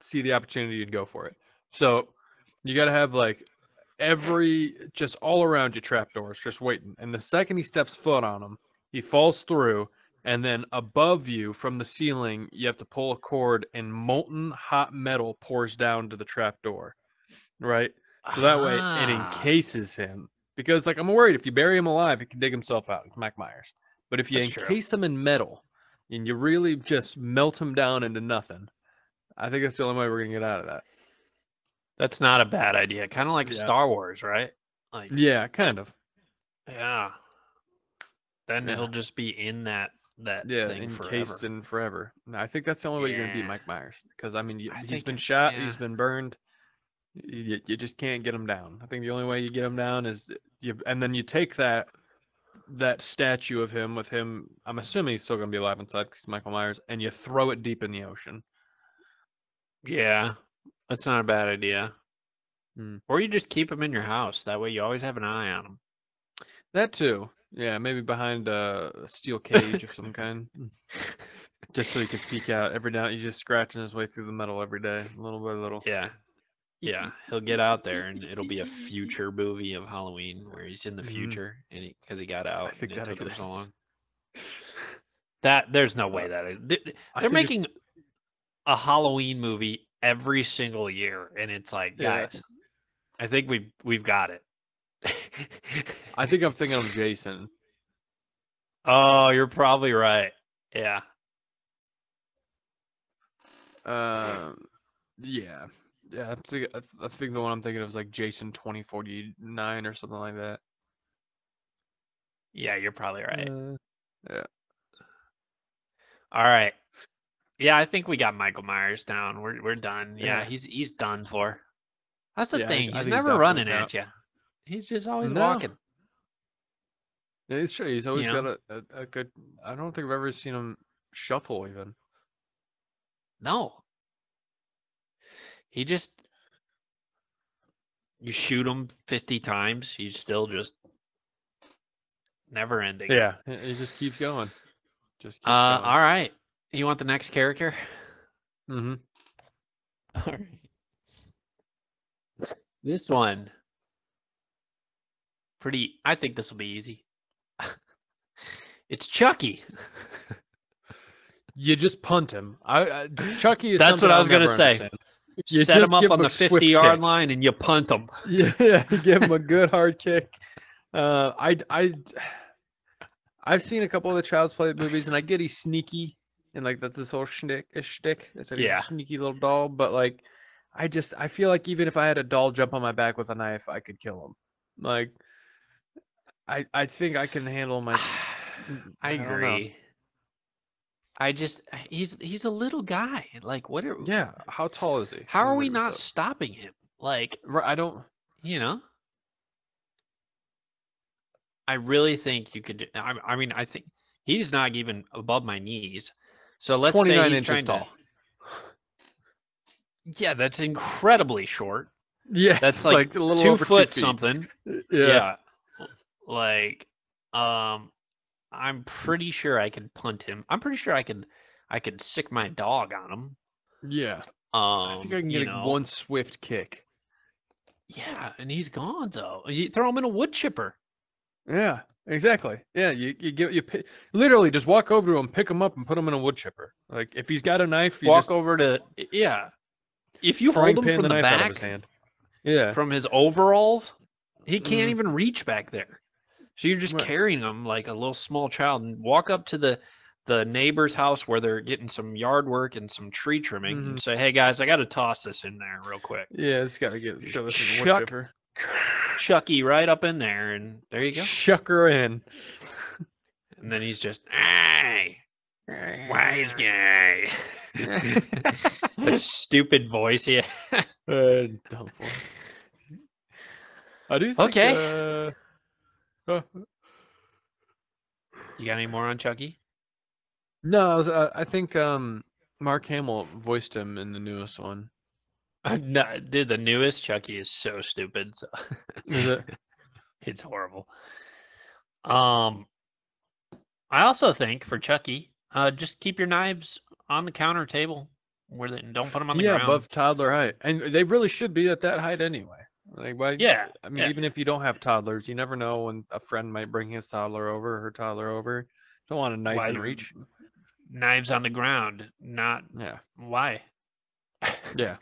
see the opportunity to go for it. So you got to have like just all around you trapdoors just waiting. And the second he steps foot on them, he falls through. And then above you from the ceiling, you have to pull a cord, and molten hot metal pours down to the trapdoor, right? So that way it Ah, encases him. Because, like, I'm worried if you bury him alive, he can dig himself out. It's Mike Myers. But if you that's true. encase him in metal and you really just melt him down into nothing, I think that's the only way we're going to get out of that. That's not a bad idea. Kind of like Yeah. Star Wars, right? Like, Yeah, kind of. yeah. Then Yeah. he'll just be in that Yeah, thing encased forever. in forever. I think that's the only way you're going to beat Yeah. Mike Myers. Because, I mean, I he's think, been shot, yeah. he's been burned. You just can't get him down. I think the only way you get him down is and then you take that statue of him with him. I'm assuming he's still gonna be alive inside because Michael Myers, and you throw it deep in the ocean. Yeah. That's not a bad idea. Hmm. Or you just keep them in your house. That way you always have an eye on them. That too. Yeah, maybe behind a steel cage of some kind, just so he can peek out every now. He's just scratching his way through the metal every day, little by little. Yeah. Yeah. He'll get out there and it'll be a future movie of Halloween where he's in the Mhm. future and because he got I out and think it that took him so exists. long. There's no way Uh, that is. I They're think making a Halloween movie every single year, and it's like, yeah. guys, I think we've got it. I think I'm thinking of Jason. Oh, you're probably right. Yeah. Um, yeah, yeah. I think the one I'm thinking of is like Jason 2049 or something like that. Yeah, you're probably right. Yeah. All right. Yeah, I think we got Michael Myers down. We're done. Yeah, Yeah. he's done for. That's the Yeah, thing. I He's think he's never down for the running count. at you. He's just always No, walking. yeah, it's true. He's You always got know? a good. I don't think I've ever seen him shuffle even. No. He just you shoot him 50 times, he's still just never ending. Yeah, he just keeps going. Just keeps going. All right. You want the next character? Mm-hmm. All right. This one, I think this will be easy. It's Chucky. You just punt him. Chucky is That's something what I I'll was gonna never say. understand. You Set him just up give on him the a swift 50-yard kick. line and you punt him. Yeah, you give him a good hard kick. I've seen a couple of the Child's Play movies, and I get he's sneaky, and like that's his whole shtick. I said he's a Yeah. sneaky little doll, but like, I feel like even if I had a doll jump on my back with a knife, I could kill him. Like, I think I can handle my. I I don't know. agree. He's a little guy. Like what are Yeah, how tall is he? how Let me are look we this not up. stopping him? Like, I don't. you know? I really think you could I mean, I think he's not even above my knees. So He's let's say 29 he's inches trying to tall. Yeah, that's incredibly short. That's Yes, like like a little 2 over 2 foot feet. something. Yeah. Yeah. Like I'm pretty sure I could punt him. I'm pretty sure I could sick my dog on him. Yeah. I think I can You get know. one swift kick. Yeah, and he's gone though. You throw him in a wood chipper. Yeah, exactly. Yeah, literally just walk over to him, pick him up, and put him in a wood chipper. Like if he's got a knife, you Walk just over to yeah. If you frying hold him pan from the the knife out of his back, hand. Yeah. from his overalls, he can't Mm, even reach back there. So you're just right. carrying him like a little small child and walk up to the neighbor's house where they're getting some yard work and some tree trimming Mhm. and say, "Hey guys, I got to toss this in there real quick." Yeah, it's got to Just throw this in the wood chuck chipper. Chucky right up in there, and there you go. Chuck her in. And then he's just, "Hey, wise guy." That stupid voice he had. Dumb voice. I do think. Okay. Uh, You got any more on Chucky? no, I think Mark Hamill voiced him in the newest one. No, dude, the newest Chucky is so stupid. So Is it? it's horrible. Um, I also think for Chucky, just keep your knives on the counter table where they don't put them on the Yeah, ground. above toddler height, and they really should be at that height anyway. Like, why? Yeah, I mean, yeah. even if you don't have toddlers, you never know when a friend might bring his toddler over, her toddler over. Don't want a knife in Why reach. knives on the ground? Not Yeah, why. yeah.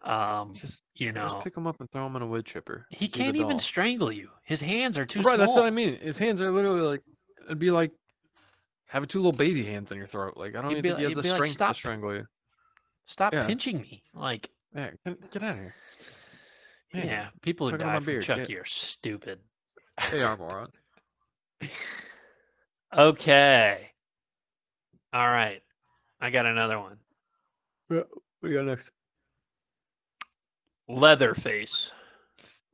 um, Just you just know, pick him up and throw him in a wood chipper. he He's a can't even doll. strangle you. His hands are too Right, that's what I small. mean. His hands are literally like it'd be like having two little baby hands in your throat. Like I don't even think he has He'd the be like, strength to stop, strangle you. stop Yeah, pinching me. Like, yeah. Get out of here, man. yeah, people who Choking on die my from beard. Chucky are stupid. They are moron. Okay. All right. I got another one. Yeah, what do you got next? Leatherface,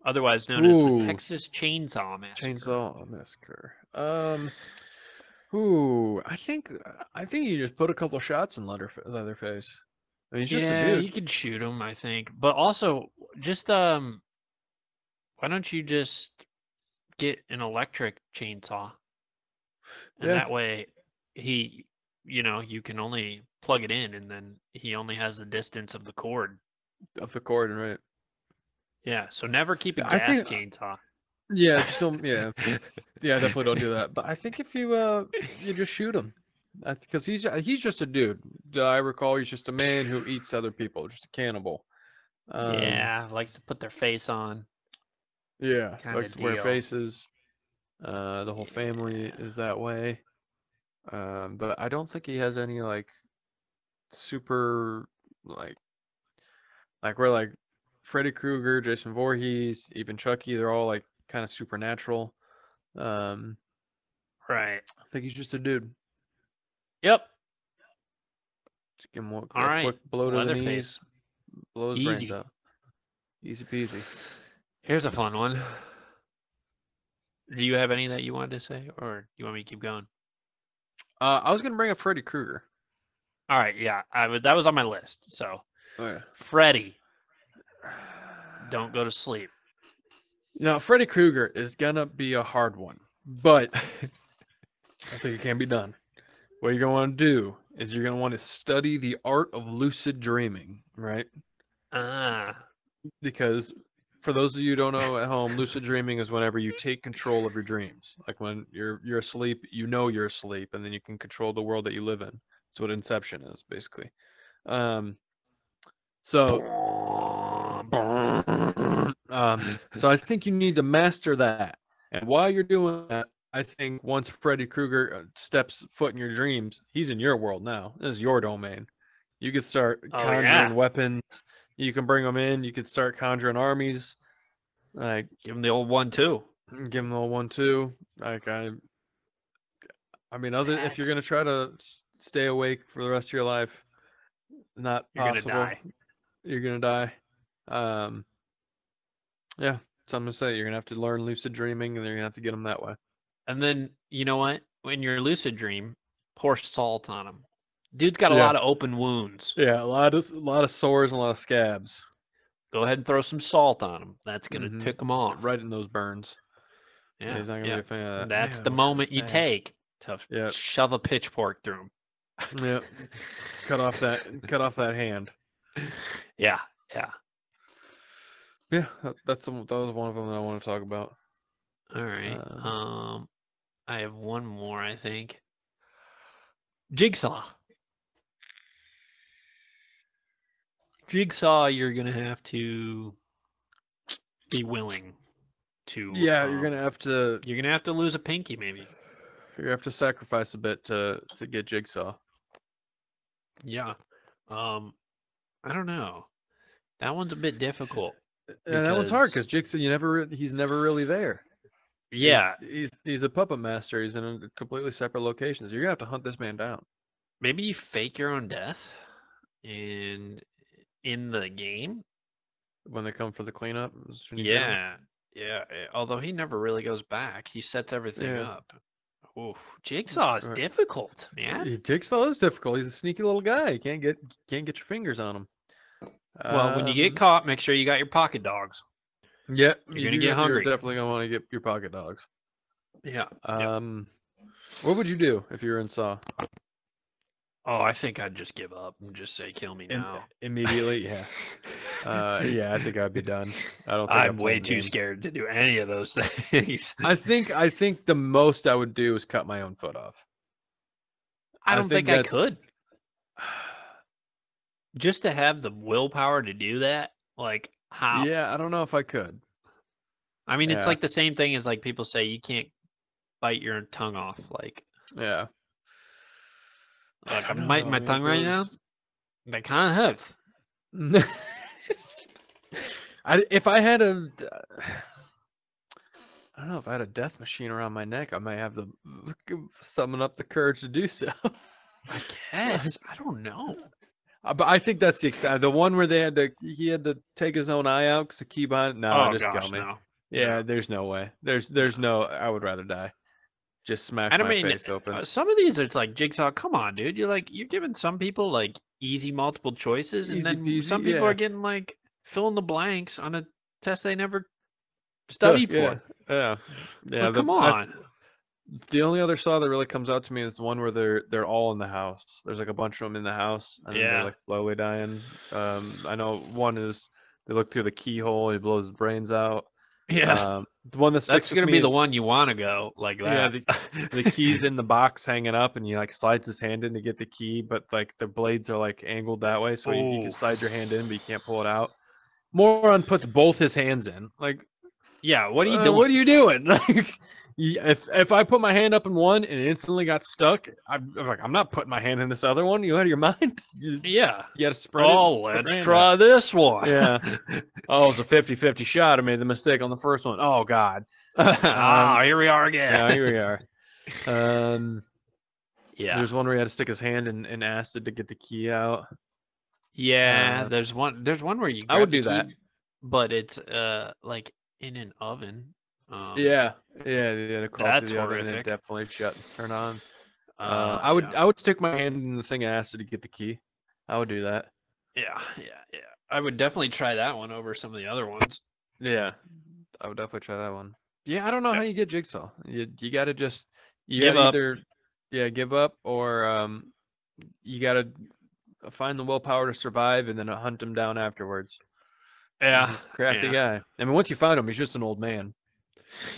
otherwise known as the Ooh, Texas Chainsaw Massacre. Chainsaw Massacre. Ooh, I think you just put a couple shots in Leatherface. I mean, he's just a Yeah, dude. you could shoot him, I think. But also, just why don't you just get an electric chainsaw? And Yeah, that way he, you can only plug it in and then he only has the distance of the cord. off the cord, right? Yeah, so never keep a I gas think, chainsaw. yeah, just don't, yeah, definitely don't do that. But I think if you just shoot him, because he's just a dude. I recall he's just a man who eats other people, just a cannibal. Um, Yeah, likes to put their face on yeah, kind like of to wear deal. faces. The whole family Yeah. is that way. But I don't think he has any like super like where like Freddy Krueger, Jason Voorhees, even Chucky, they're all like kind of supernatural. Um, Right. I think he's just a dude. Yep. Just give him All a right. quick blow to the Leatherface. knees, blow his brains Easy. out. Easy peasy. Here's a fun one. Do you have any that you wanted to say, or do you want me to keep going? I was gonna bring up Freddy Krueger. All right, yeah, that was on my list. So, Oh yeah. Freddy, don't go to sleep. Now Freddy Krueger is gonna be a hard one, but I think it can be done. What you're gonna want to do is you're gonna want to study the art of lucid dreaming, right? Ah, Because for those of you who don't know at home, lucid dreaming is whenever you take control of your dreams. Like when you're asleep, you know you're asleep, and then you can control the world that you live in. That's what Inception is, basically. Um, so, so I think you need to master that. And while you're doing that, I think once Freddy Krueger steps foot in your dreams, he's in your world now. This is your domain. You could start oh yeah. conjuring weapons. You can bring them in. You could start conjuring armies. Like Give him the old one too. give them a 1-2. Like I mean, other if you're That gonna try to stay awake for the rest of your life, not you're gonna possible. die. You're gonna die. Um, yeah, so I'm gonna say you're gonna have to learn lucid dreaming, and you're gonna have to get them that way. And then you know what? When you're lucid dream, pour salt on him. Dude's got a Yeah, lot of open wounds. yeah, a lot of sores and a lot of scabs. Go ahead and throw some salt on him. That's gonna Mm-hmm. tick him off. Right in those burns. Yeah, Yeah, he's not gonna be yeah. a fan of that. That's Man, the that would hurt moment you bad. take to Yep, shove a pitchfork through him. yep. Cut off that hand. Yeah, yeah. Yeah, that was one of them that I want to talk about. All right. Um, I have one more, I think. Jigsaw. Jigsaw, you're gonna have to be willing to. yeah, You're gonna have to lose a pinky, maybe. you're gonna have to sacrifice a bit to get Jigsaw. Yeah. Um, I don't know. That one's a bit difficult And that one's hard because, because Jigsaw, he's never really there. He's yeah, he's he's a puppet master. He's in a completely separate location. So you're gonna have to hunt this man down. Maybe you fake your own death and in the game. when they come for the cleanup. Is when you get 'em? Yeah, yeah. Although he never really goes back, he sets everything Yeah. up. Oof, Jigsaw is Right. difficult, man. Jigsaw is difficult. He's a sneaky little guy. You can't get your fingers on him. Well, when you get caught, make sure you got your pocket dogs. Yep, You're gonna get you're hungry. definitely gonna want to get your pocket dogs. Yeah. What would you do if you were in Saw? Oh, I think I'd just give up and just say, "Kill me now." Immediately, yeah. Yeah, I think I'd be done. I don't think I'm I'm way playing too games. scared to do any of those things. I think the most I would do is cut my own foot off. I I don't think think I that's could. Just to have the willpower to do that, like how? yeah, I don't know if I could. I mean, it's Yeah, like the same thing as like people say you can't bite your tongue off. Like yeah. I don't I'm know biting though. I my mean, if tongue it right now. was They kind of have. if I had a I don't know if I had a death machine around my neck, I might have the summon up the courage to do so. I guess. I don't know. But I think that's the one where he had to take his own eye out because the key behind it. No, Oh just kill gosh, me. no. Yeah, No. there's no way. There's No. no. I would rather die. Just smash And I my mean, face open. some of these, it's like Jigsaw. Come on, dude. You're giving some people like easy multiple choices, and Easy then peasy. some people are Yeah, getting like fill in the blanks on a test they never took. studied Yeah, for. yeah, yeah. Like, come on. The only other saw that really comes out to me is the one where they're all in the house. There's like a bunch of them in the house, and they're Yeah. like slowly dying. I know one is they look through the keyhole. He blows his brains out. Yeah. The one that sticks That's with gonna me be the is one you want to go like yeah, that. the key's in the box hanging up, and he like slides his hand in to get the key, but like the blades are like angled that way, so you can Oh. slide your hand in, but you can't pull it out. Moron puts both his hands in. Like, Yeah. What are you what doing? are you doing? Like, if I put my hand up in one and it instantly got stuck, I'm like, I'm not putting my hand in this other one. You out of your mind? Yeah. You got to spread it. Oh, Spread your let's hand out. try this one. Yeah. Oh, it's a 50-50 shot. I made the mistake on the first one. Oh God. Here we are again. Yeah, here we are. Yeah. There's one where he had to stick his hand in acid to get the key out. Yeah, there's one where you I grab would the do that. key, but it's like in an oven. Yeah, to crawl through That's the oven and horrific. definitely shut and turn on. Yeah. I would stick my hand in the thing of acid to get the key. I would do that. Yeah. I would definitely try that one over some of the other ones. Yeah, I would definitely try that one. Yeah, I don't know Yeah. how you get Jigsaw. You got to just you Give got to up. either give up or you got to find the willpower to survive and then hunt him down afterwards. Yeah. He's a crafty Yeah. guy. I mean, once you find him, he's just an old man.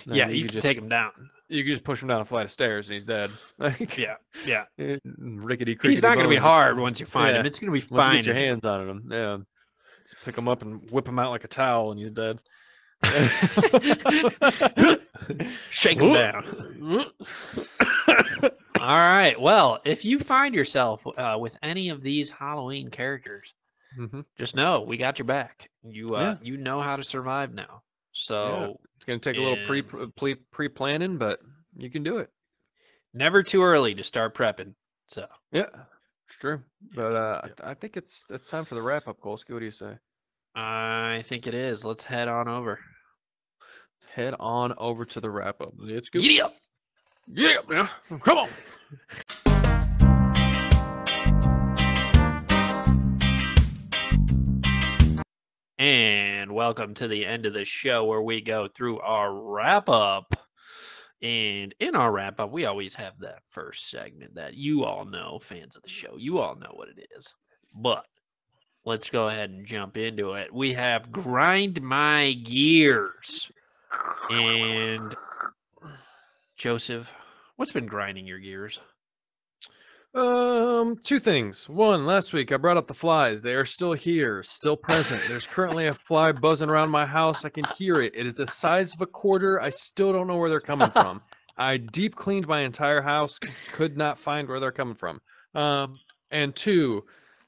Yeah, Then you can take him down. you can just push him down a flight of stairs and he's dead. Like Yeah. rickety crickety. He's not going to be bones. hard once you find him. Yeah. It's going to be Once you fine. get your hands on him, yeah. Just pick him up and whip him out like a towel, and he's dead. Shake him down. All right. Well, if you find yourself with any of these Halloween characters, just know we got your back. You know how to survive now. So it's gonna take a little pre-planning, but you can do it. Never too early to start prepping. So yeah, it's true. But I think it's time for the wrap up, Kolsky. What do you say? I think it is. Let's head on over. Let's head on over to the wrap up. Let's go. Giddy up. Giddy up, man. Come on. And welcome to the end of the show where we go through our wrap up. And in our wrap up, we always have that first segment that you all know, fans of the show. You all know what it is. But let's go ahead and jump into it. We have Grind My Gears. And Joseph, what's been grinding your gears? Two things. One, last week I brought up the flies. They are still here, still present. There's currently a fly buzzing around my house. I can hear it. It is the size of a quarter. I still don't know where they're coming from. I deep cleaned my entire house, could not find where they're coming from. And two,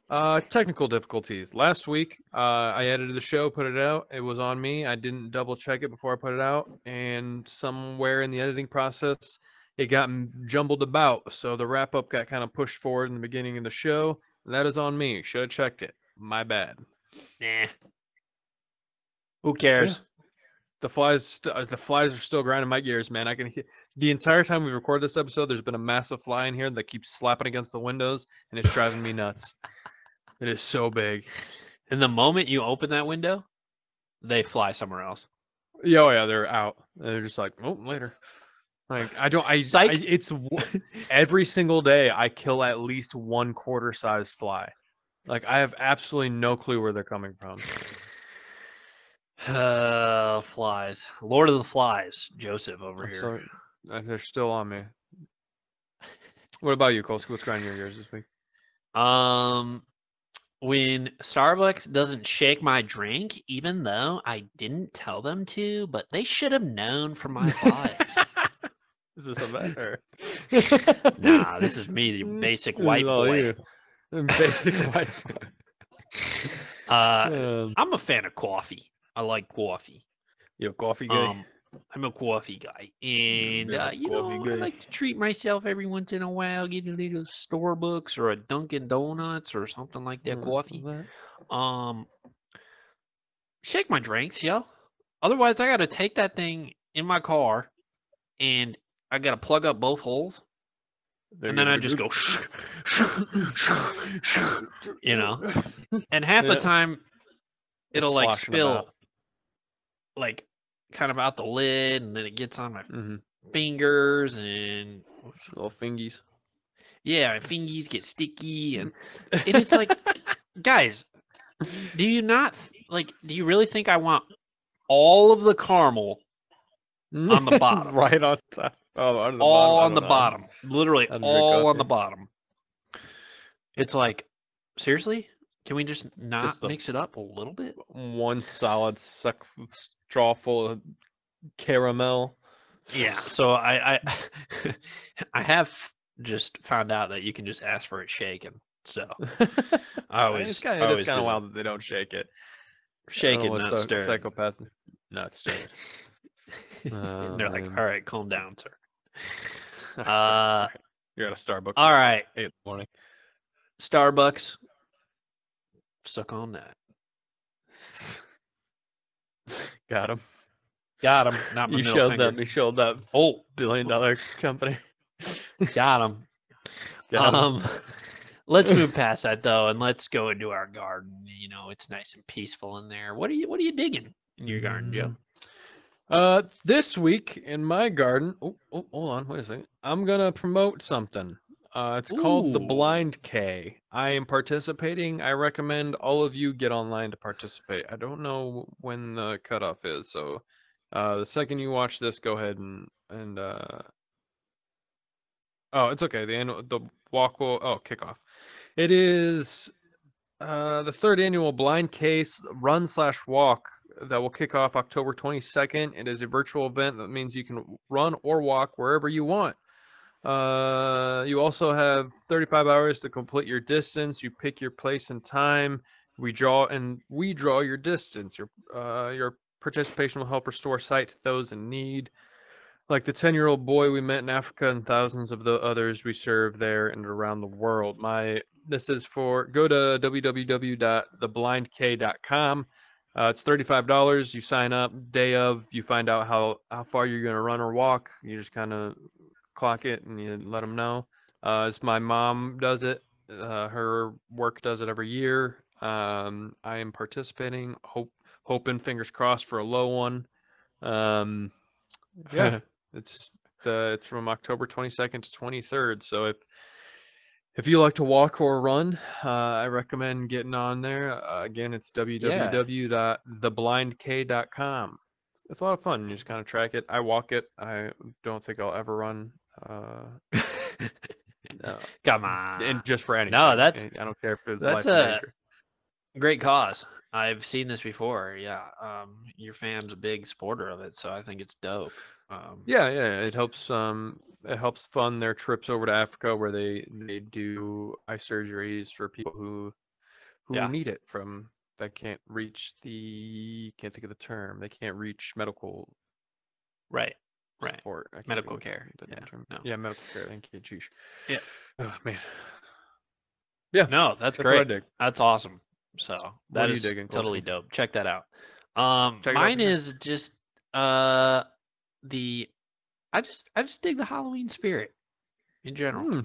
technical difficulties. Last week, I edited the show, put it out. It was on me. I didn't double check it before I put it out, and somewhere in the editing process, it got jumbled about, so the wrap up got kind of pushed forward in the beginning of the show. That is on me. Should have checked it. My bad. Nah. Who But yeah, cares? the flies are still grinding my gears, man. I can hear the entire time we've recorded this episode. There's been a massive fly in here that keeps slapping against the windows, and it's driving me nuts. It is so big. And the moment you open that window, they fly somewhere else. Yeah, oh yeah, they're out. They're just like, oh, later. Like I don't, Psych. it's every single day I kill at least one quarter-sized fly. Like I have absolutely no clue where they're coming from. Flies. Lord of the Flies. Joseph over here. So they're still on me. What about you, Kolsky? What's grinding your gears this week? When Starbucks doesn't shake my drink, even though I didn't tell them to, but they should have known from my vibes. Is this a bet or? Nah, this is me, the basic white boy. Basic white boy. I'm a fan of coffee. I like coffee. You a coffee guy? I'm a coffee guy, and Yeah, coffee I guy. like to treat myself every once in a while, get a little Starbucks or a Dunkin' Donuts or something like that. Coffee. Shake my drinks, yo. Otherwise, I got to take that thing in my car, and I got to plug up both holes, and then I just go, you know. And half the time, it'll like spill, like kind of out the lid, and then it gets on my fingers and little fingies. Yeah, my fingies get sticky, and it's like, guys, do you not do you really think I want all of the caramel on the bottom? Right on top. Oh, on the all bottom. on the bottom. Literally all on the bottom. It's like, seriously? Can we just not mix it up a little bit? One solid straw full of caramel. Yeah. So I have just found out that you can just ask for it shaken. So I always it's kind of wild that they don't shake it. Shake it, not stir. Psychopath, not stir. And they're like, all right, calm down, sir. You're at a Starbucks. All right. 8 in the morning. Starbucks. Suck on that. Got him. Got him. Not my you middle showed finger. them. You showed that. Oh, $1 billion company. Got him. Let's move past that though, and let's go into our garden. You know, it's nice and peaceful in there. What are you digging in your garden, Joe? This week in my garden. Oh, hold on. Wait a second. I'm gonna promote something. It's called the Blind K. I am participating. I recommend all of you get online to participate. I don't know when the cutoff is, so the second you watch this, go ahead and oh, it's okay. The walk will kickoff. It is the third annual Blind Case Run/Walk that will kick off October 22nd. It is a virtual event. That means you can run or walk wherever you want. You also have 35 hours to complete your distance. You pick your place and time. We draw your distance. Your participation will help restore sight to those in need, like the 10-year-old boy we met in Africa and thousands of the others we serve there and around the world. This is for, go to www.theblindk.com. It's $35. You sign up day of. You find out how far you're going to run or walk. You just kind of clock it and you let them know. It's my mom does it. Her work does it every year. I am participating. Hoping, fingers crossed, for a low one. Yeah, it's from October 22nd to 23rd. So if you like to walk or run, I recommend getting on there. Again, it's www.theblindk.com. It's a lot of fun. You just kind of track it. I walk it. I don't think I'll ever run. No. Come on. And just for anything. No, I don't care if it's life or nature. Great cause. I've seen this before. Yeah. Your fam's a big supporter of it, so I think it's dope. Yeah. It helps fund their trips over to Africa where they do eye surgeries for people who need it that can't think of the term. They can't reach medical. Right. Right. support. I can't Medical think of care. the Yeah. term. No. Yeah, medical care. Thank you. Jeez. Yeah. Oh man. Yeah. No, that's That's what I great. dig. That's awesome. So What that are you is digging, totally Kolsky? dope. Check that out. Check it out for Mine sure. is just the I just dig the Halloween spirit in general.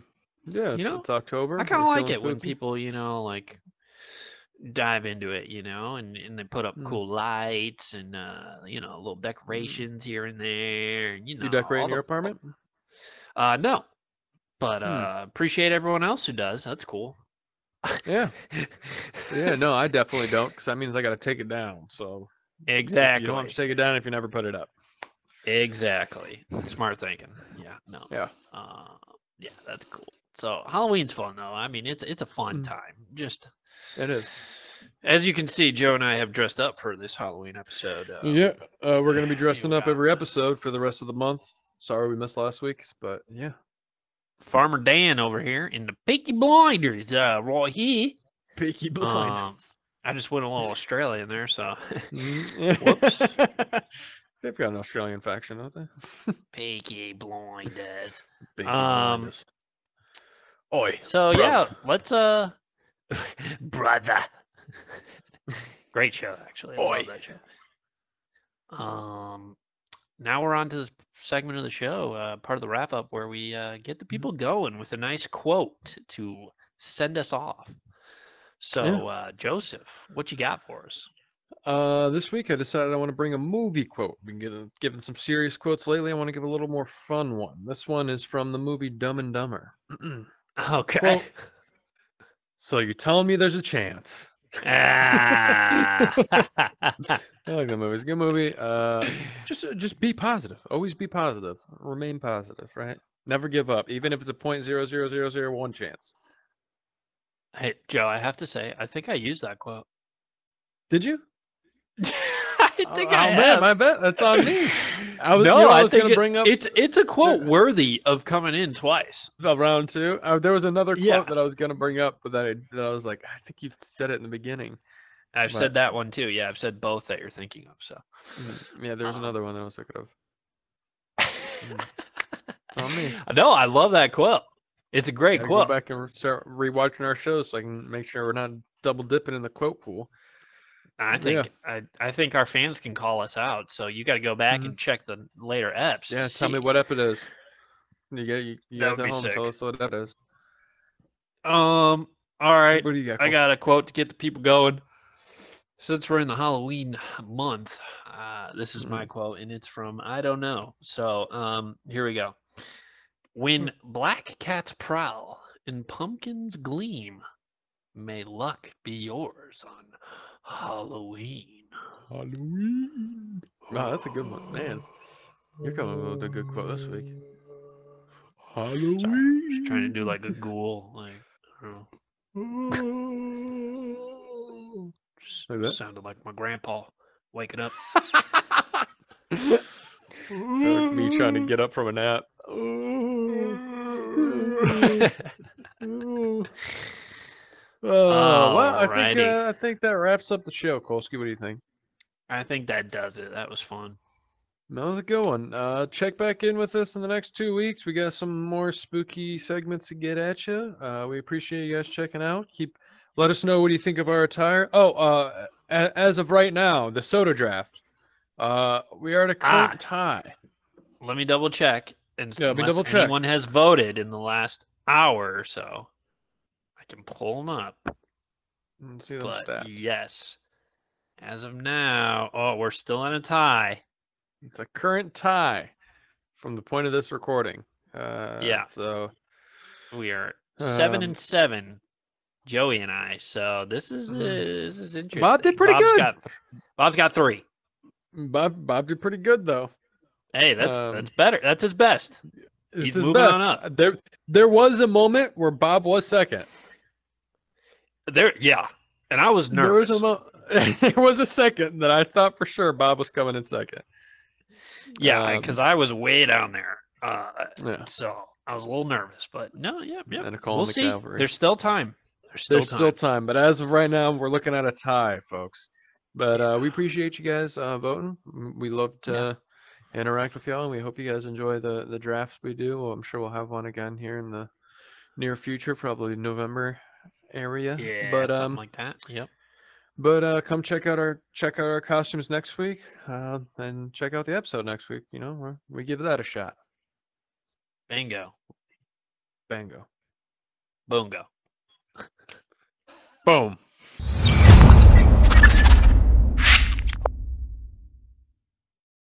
Yeah, You know, it's October. I kind We're of like feeling it when spooky. people, like dive into it, and they put up Mm. cool lights and little Mm. decorations here and there, and You decorating all your the apartment? no, but Hmm. appreciate everyone else who does. That's cool. Yeah. Yeah, no, I definitely don't, because that means I got to take it down. So you don't have to Exactly. take it down if you never put it up. Exactly. Smart thinking. Yeah, no. Yeah. Yeah, that's cool. So Halloween's fun though. I mean, it's a fun Mm. time. Just It is. as you can see, Joe and I have dressed up for this Halloween episode. Yeah, we're gonna be here dressing we up are. every episode for the rest of the month. Sorry we missed last week's, but yeah. Farmer Dan over here in the Peaky Blinders, right here. Peaky Blinders. I just went a little Australian there, so Whoops. They've got an Australian faction, don't they? Peaky Blinders. Peaky Blinders. Oi. So brother. yeah, let's brother. Great show, actually. I Oi. love that show. Now we're on to this segment of the show, part of the wrap up, where we get the people going with a nice quote to send us off. So, Joseph, what you got for us? This week I decided I want to bring a movie quote. We've been given some serious quotes lately. I want to give a little more fun one. This one is from the movie Dumb and Dumber. Okay. Quote, so you're telling me there's a chance? Ah. I like that movie. It's a good movie. Just be positive. Always be positive. Remain positive, right? Never give up, even if it's a 0.00001 chance. Hey, Joe, I have to say, I think I used that quote. Did you? I think I have. Man, my bet that's on me. I was think gonna bring up it's a quote worthy of coming in twice. round two. There was another quote Yeah. that I was gonna bring up, but that I was like, I think you said it in the beginning. I've said that one too. Yeah, I've said both that you're thinking of. So yeah, there's another one that I was thinking of. It's on me. No, I love that quote. It's a great quote. Go back and start rewatching our shows so I can make sure we're not double dipping in the quote pool. I think I think our fans can call us out. So you got to go back and check the later eps. Yeah, tell me what ep it is. You guys at home, sick. tell us what ep it is. All right. What do you got? I got a quote to get the people going. Since we're in the Halloween month, this is my quote, and it's from I don't know. So here we go. When black cats prowl and pumpkins gleam, may luck be yours on Halloween. Halloween. Wow, that's a good one, man. You're coming up with a good quote this week. Halloween. Sorry, I'm just trying to do like a ghoul, like I don't know. Just sounded like my grandpa waking up. So me trying to get up from a nap. Well, I think that wraps up the show, Kolsky. What do you think? I think that does it. That was fun. That was a good one. Check back in with us in the next 2 weeks. We got some more spooky segments to get at you. We appreciate you guys checking out. Let us know what you think of our attire. As of right now, the soda draft. We are at a current tie. Let me double check. And let me double check. Anyone has voted in the last hour or so, I can pull them up. Let's see those stats. Yes, as of now, we're still in a tie. It's a current tie from the point of this recording. So we are 7-7, Joey and I. So this is interesting. Bob did pretty good. Bob's got 3. Bob did pretty good though. Hey, that's better. That's his best. He's his moving best. on up. There was a moment where Bob was second. And I was nervous. There was a second that I thought for sure Bob was coming in second. Yeah, because I was way down there. So I was a little nervous, but no, we'll see. Cavalry. There's still time. There's still time, but as of right now, we're looking at a tie, folks. But we appreciate you guys voting. We love to interact with y'all, and we hope you guys enjoy the drafts we do. Well, I'm sure we'll have one again here in the near future, probably November area. Yeah, something like that. Yep. But come check out our costumes next week, and check out the episode next week. You know, we give that a shot. Bingo. Bango. Boongo. Boom.